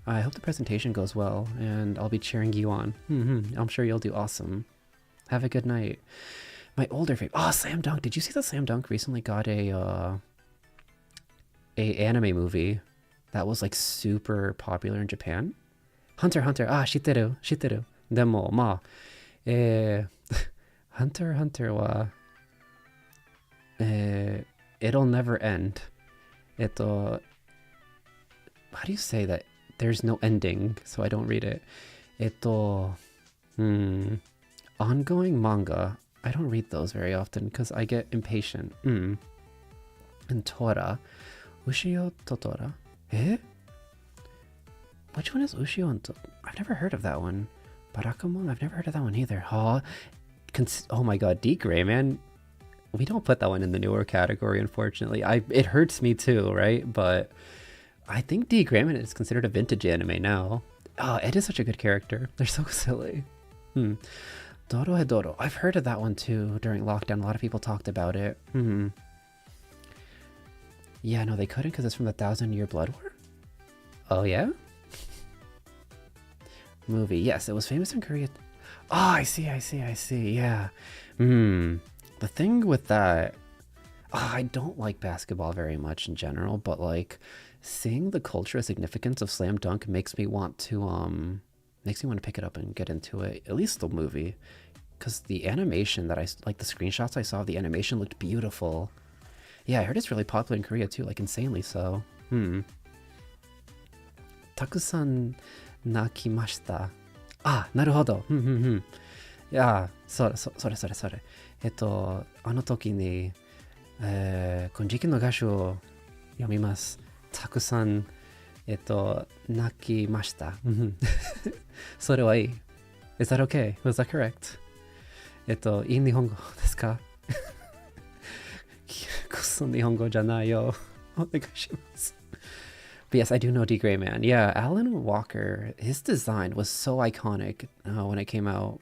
Speaker 1: I hope the presentation goes well, and I'll be cheering you on. I'm sure you'll do awesome. Have a good night. My older favorite. Oh, Slam Dunk. Did you see that Slam Dunk recently got a anime movie that was like super popular in Japan? Hunter Hunter. Ah, shitteru, shitteru. Demo, ma. Hunter Hunter wa it'll never end. How do you say that? There's no ending, so I don't read it. Ongoing manga. I don't read those very often because I get impatient. And Tora. Ushio Totora. Eh? Which one is Ushio and Totora? I've never heard of that one. Barakamon? I've never heard of that one either. Oh my god, D Gray, man. We don't put that one in the newer category, unfortunately. It hurts me too, right? But I think D Grayman is considered a vintage anime now. Oh, Ed is such a good character. They're so silly. Doro Hedoro. I've heard of that one too during lockdown. A lot of people talked about it. Yeah, no, they couldn't because it's from the 1,000-Year Blood War? Oh, yeah? Movie. Yes, it was famous in Korea. Oh, I see, yeah. The thing with that, I don't like basketball very much in general, but like seeing the cultural significance of Slam Dunk makes me want to pick it up and get into it, at least the movie, because the animation that the screenshots I saw of the animation looked beautiful. Yeah, I heard it's really popular in Korea too, like insanely so. Takusan nakimashita. Ah, naruhodo. Yeah, それ。あの時に、金色の歌詞を読みます。たくさん、泣きました。それはいい。Is that okay? Was that correct? いい日本語ですか？くそ日本語じゃないよ。お願いします。But yes, I do know D. Gray Man. Yeah, Alan Walker, his design was so iconic when it came out.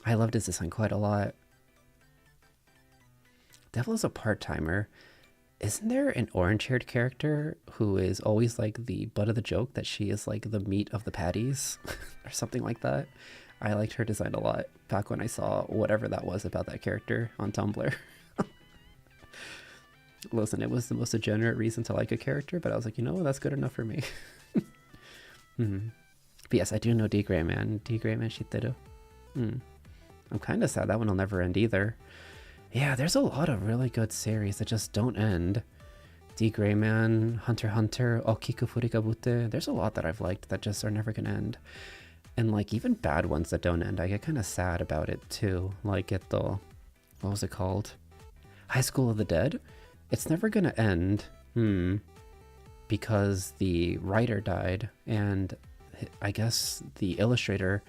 Speaker 1: I loved his design quite a lot. Devil is a part-timer. Isn't there an orange-haired character who is always like the butt of the joke that she is like the meat of the patties or something like that? I liked her design a lot back when I saw whatever that was about that character on Tumblr. Listen, it was the most degenerate reason to like a character, but I was like, you know what, that's good enough for me. But yes, I do know D. Gray Man. D. Gray Man shitteru. I'm kind of sad that one will never end either. Yeah, there's a lot of really good series that just don't end. D. Gray Man, Hunter x Hunter, Okiku Furikabute. There's a lot that I've liked that just are never gonna end. And like even bad ones that don't end, I get kind of sad about it too. Like what was it called? High School of the Dead? It's never gonna end, because the writer died, and I guess the illustrator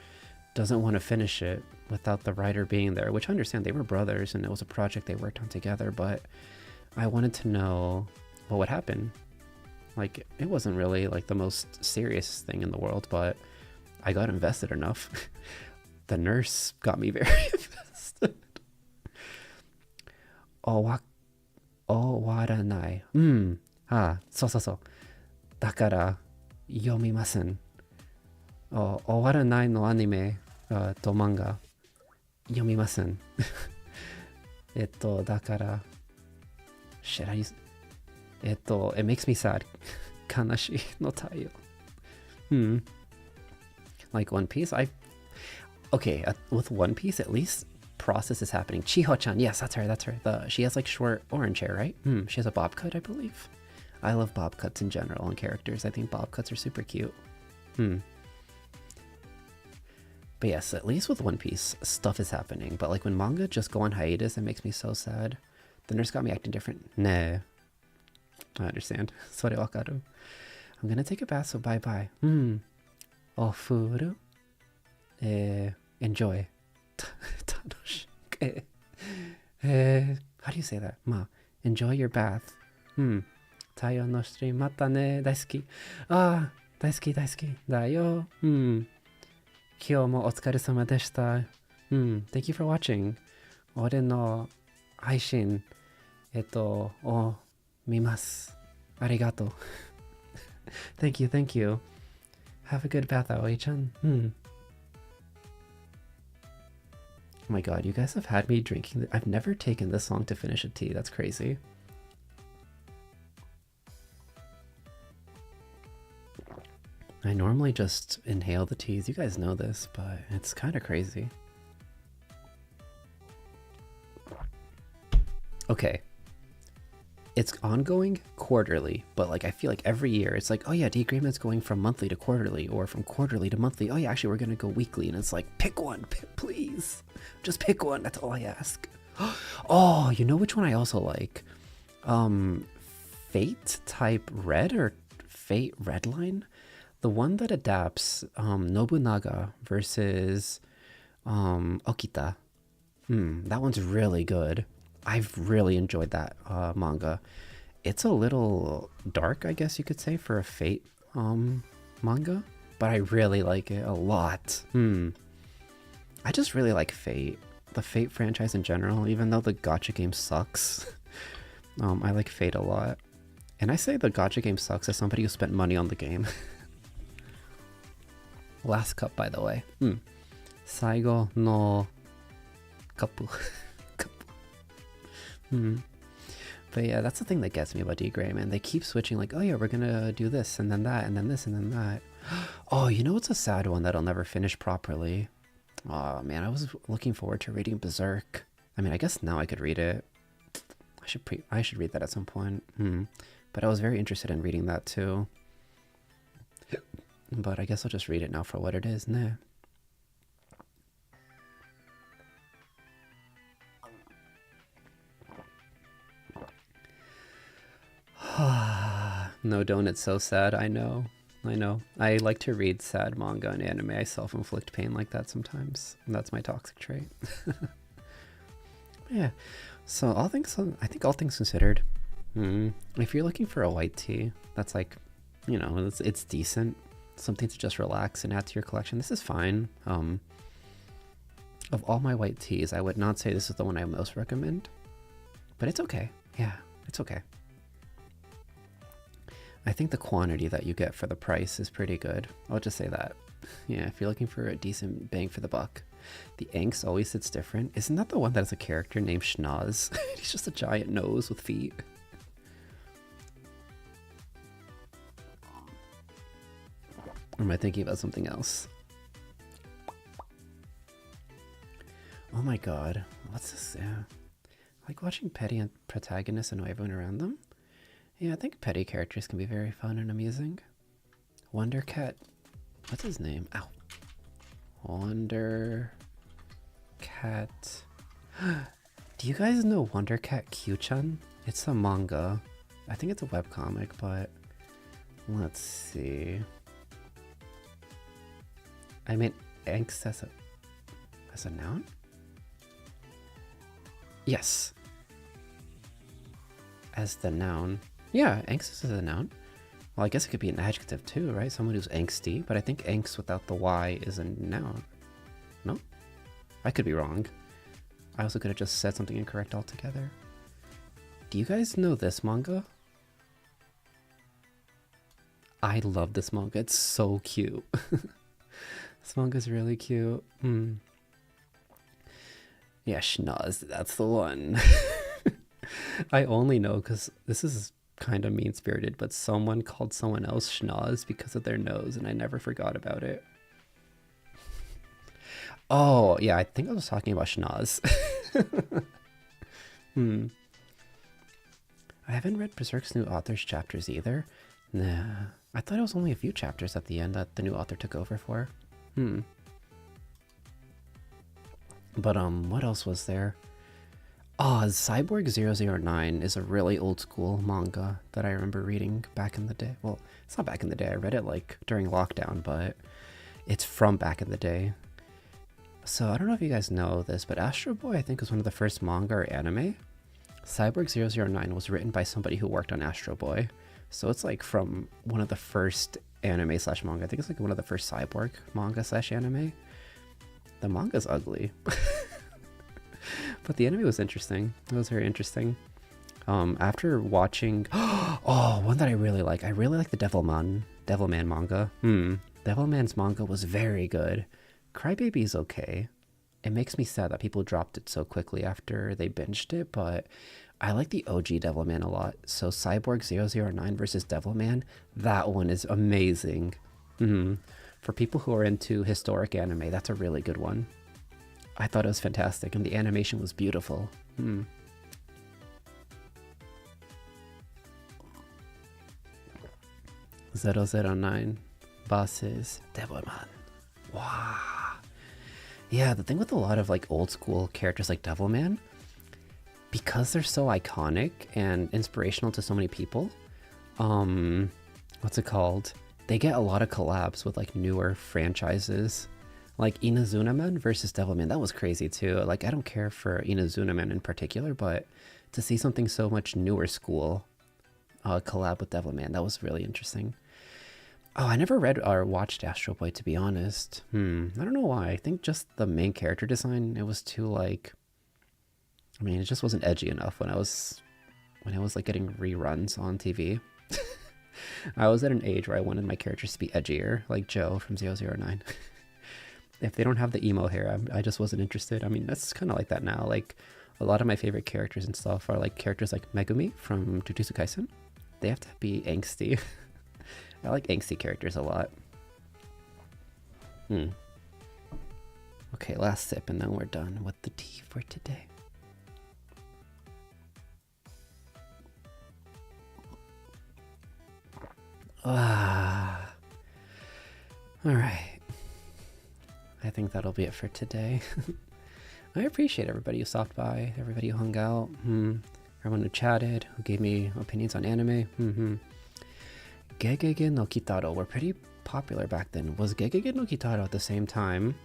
Speaker 1: doesn't want to finish it without the writer being there, which I understand. They were brothers, and it was a project they worked on together, but I wanted to know what would happen. Like, it wasn't really like the most serious thing in the world, but I got invested enough. The nurse got me very invested. Owaranai. そう。だから読みません。終わらないのアニメと漫画読みません。だから Shit, I use it makes me sad. 悲しいの太陽。Like One Piece, okay, with One Piece at least process is happening. Chiho-chan, yes, that's her. She has like short orange hair, right? She has a bob cut, I believe. I love bob cuts in general and characters. I think bob cuts are super cute. But But yes, at least with One Piece, stuff is happening. But like when manga just go on hiatus, it makes me so sad. The nurse got me acting different. Nah, I understand. それわかる. I'm gonna take a bath, so bye bye. Ofuru. Enjoy. 楽しく. How do you say that? Enjoy your bath. Taiyou no stream またね。大好き。大好き大好き。だよ。今日もお疲れ様でした。Thank you for watching. 俺の配信、を見ます。ありがとう。Thank you, thank you. Have a good bath, Aoi-chan. Oh my god, you guys have had me drinking. I've never taken this long to finish a tea. That's crazy. I normally just inhale the teas. You guys know this, but it's kind of crazy. Okay. It's ongoing quarterly, but like I feel like every year it's like, oh yeah, the agreement's going from monthly to quarterly, or from quarterly to monthly. Oh yeah, actually we're gonna go weekly, and it's like, pick one, please. Just pick one, that's all I ask. Oh, you know which one I also like? Fate type Red or Fate Redline? The one that adapts Nobunaga versus Okita. That one's really good. I've really enjoyed that manga. It's a little dark, I guess you could say, for a Fate manga, but I really like it a lot. I just really like Fate, the Fate franchise in general, even though the gacha game sucks. I like Fate a lot. And I say the gacha game sucks as somebody who spent money on the game. Last cup, by the way. Saigo no kapu. But yeah, that's the thing that gets me about D-Gray, man. They keep switching like, oh yeah, we're gonna do this and then that and then this and then that. Oh, you know what's a sad one that I'll never finish properly? Oh man, I was looking forward to reading Berserk. I mean, I guess now I could read it. I should read that at some point. But I was very interested in reading that too. But I guess I'll just read it now for what it is. Nah. No, don't. It's so sad. I know. I like to read sad manga and anime. I self-inflict pain like that sometimes. That's my toxic trait. Yeah. So I think all things considered, if you're looking for a white tea that's like, you know, it's decent, something to just relax and add to your collection, this is fine. Of all my white teas, I would not say this is the one I most recommend, but it's okay. Yeah, it's okay. I think the quantity that you get for the price is pretty good. I'll just say that. Yeah, if you're looking for a decent bang for the buck. The Anks always sits different. Isn't that the one that has a character named Schnoz? He's just a giant nose with feet. Or am I thinking about something else? Oh my god. What's this? Yeah. I like watching petty protagonists annoy everyone around them. Yeah, I think petty characters can be very fun and amusing. Wonder Cat. What's his name? Ow. Wonder Cat. Do you guys know Wonder Cat Q-chan? It's a manga. I think it's a webcomic, but let's see. I mean, angst as a noun? Yes. As the noun. Yeah, angst is a noun. Well, I guess it could be an adjective too, right? Someone who's angsty, but I think angst without the Y is a noun. No? I could be wrong. I also could have just said something incorrect altogether. Do you guys know this manga? I love this manga. It's so cute. This manga's really cute. Yeah, Schnoz, that's the one. I only know because this is kind of mean-spirited, but someone called someone else Schnoz because of their nose, and I never forgot about it. Oh, yeah, I think I was talking about Schnoz. I haven't read Berserk's new author's chapters either. Nah, I thought it was only a few chapters at the end that the new author took over for. But what else was there? Oh, Cyborg 009 is a really old school manga that I remember reading back in the day. Well, it's not back in the day. I read it like during lockdown, but it's from back in the day. So I don't know if you guys know this, but Astro Boy I think was one of the first manga or anime. Cyborg 009 was written by somebody who worked on Astro Boy. So it's like from one of the first anime slash manga. I think it's like one of the first Cyborg manga slash anime. The manga's ugly. But the anime was interesting. It was very interesting. After watching, oh, one that I really like the Devilman manga. Devilman's manga was very good. Crybaby's okay. It makes me sad that people dropped it so quickly after they binged it, but I like the OG Devilman a lot. So Cyborg 009 versus Devilman, that one is amazing. For people who are into historic anime, that's a really good one. I thought it was fantastic, and the animation was beautiful. 009 versus Devilman. Wow. Yeah, the thing with a lot of like old school characters like Devilman, because they're so iconic and inspirational to so many people, what's it called? They get a lot of collabs with like newer franchises. Like Inazunaman versus Devilman, that was crazy too. Like I don't care for Inazunaman in particular, but to see something so much newer school collab with Devilman, that was really interesting. Oh, I never read or watched Astro Boy, to be honest. I don't know why. I think just the main character design, it was too like, I mean, it just wasn't edgy enough when I was like getting reruns on TV. I was at an age where I wanted my characters to be edgier, like Joe from 009. If they don't have the emo hair, I just wasn't interested. I mean, that's kind of like that now. Like, a lot of my favorite characters and stuff are like characters like Megumi from Jujutsu Kaisen. They have to be angsty. I like angsty characters a lot. Okay, last sip and then we're done with the tea for today. Alright. I think that'll be it for today. I appreciate everybody who stopped by, everybody who hung out, everyone who chatted, who gave me opinions on anime. Gegege no Kitaro were pretty popular back then. Was Gegege no Kitaro at the same time?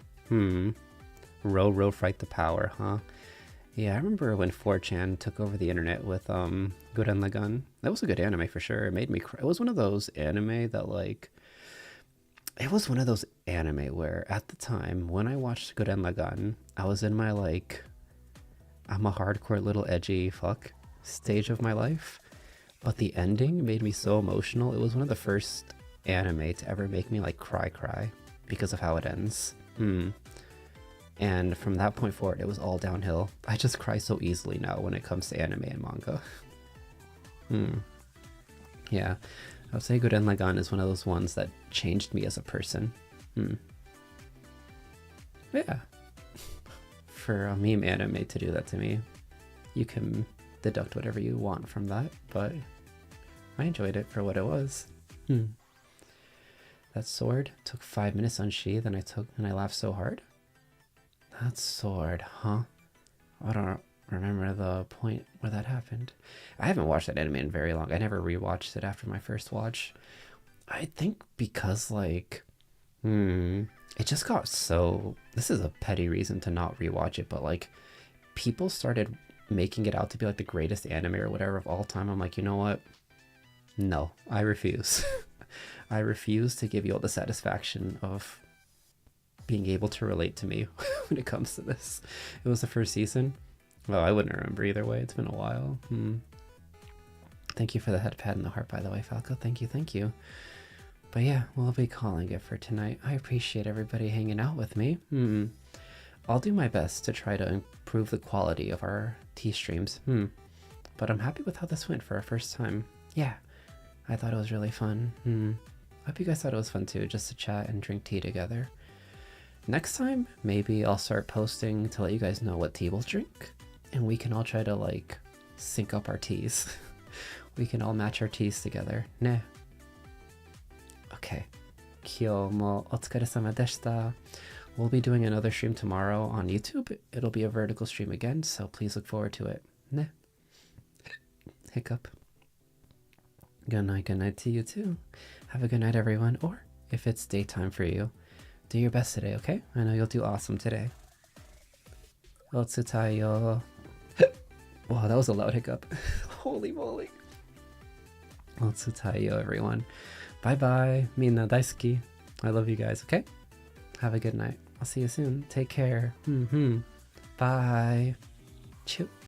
Speaker 1: Row Fight the Power, huh? Yeah, I remember when 4chan took over the internet with Gurren Lagann. That was a good anime for sure. It made me cry. It was one of those anime that like... It was one of those anime where at the time when I watched Gurren Lagann, I was in my like... I'm a hardcore little edgy fuck stage of my life. But the ending made me so emotional. It was one of the first anime to ever make me like cry because of how it ends. And from that point forward, it was all downhill. I just cry so easily now when it comes to anime and manga. Yeah, I would say Gurren Lagann is one of those ones that changed me as a person. Yeah. For a meme anime to do that to me, you can deduct whatever you want from that, but I enjoyed it for what it was. That sword took 5 minutes unsheathed and I laughed so hard. That sword, huh? I don't remember the point where that happened. I haven't watched that anime in very long. I never rewatched it after my first watch. I think because like, it just got so... This is a petty reason to not rewatch it, but like, people started making it out to be like the greatest anime or whatever of all time. I'm like, you know what? No, I refuse. I refuse to give you all the satisfaction of being able to relate to me when it comes to this. It was the first season. Well, I wouldn't remember either way. It's been a while. Thank you for the head pat and the heart, by the way, Falco. Thank you. But yeah, we'll be calling it for tonight. I appreciate everybody hanging out with me. I'll do my best to try to improve the quality of our tea streams. But I'm happy with how this went for our first time. Yeah, I thought it was really fun. I hope you guys thought it was fun too, just to chat and drink tea together. Next time, maybe I'll start posting to let you guys know what tea we'll drink. And we can all try to like sync up our teas. We can all match our teas together. Ne. Okay. 今日もお疲れ様でした. We'll be doing another stream tomorrow on YouTube. It'll be a vertical stream again, so please look forward to it. Nah. Hiccup. Good night to you too. Have a good night, everyone. Or if it's daytime for you, do your best today, okay? I know you'll do awesome today. Taiyou. Wow, that was a loud hiccup. Holy moly. Taiyou, everyone. Bye bye. Minna daisuki. I love you guys, okay? Have a good night. I'll see you soon. Take care. Bye. Choo.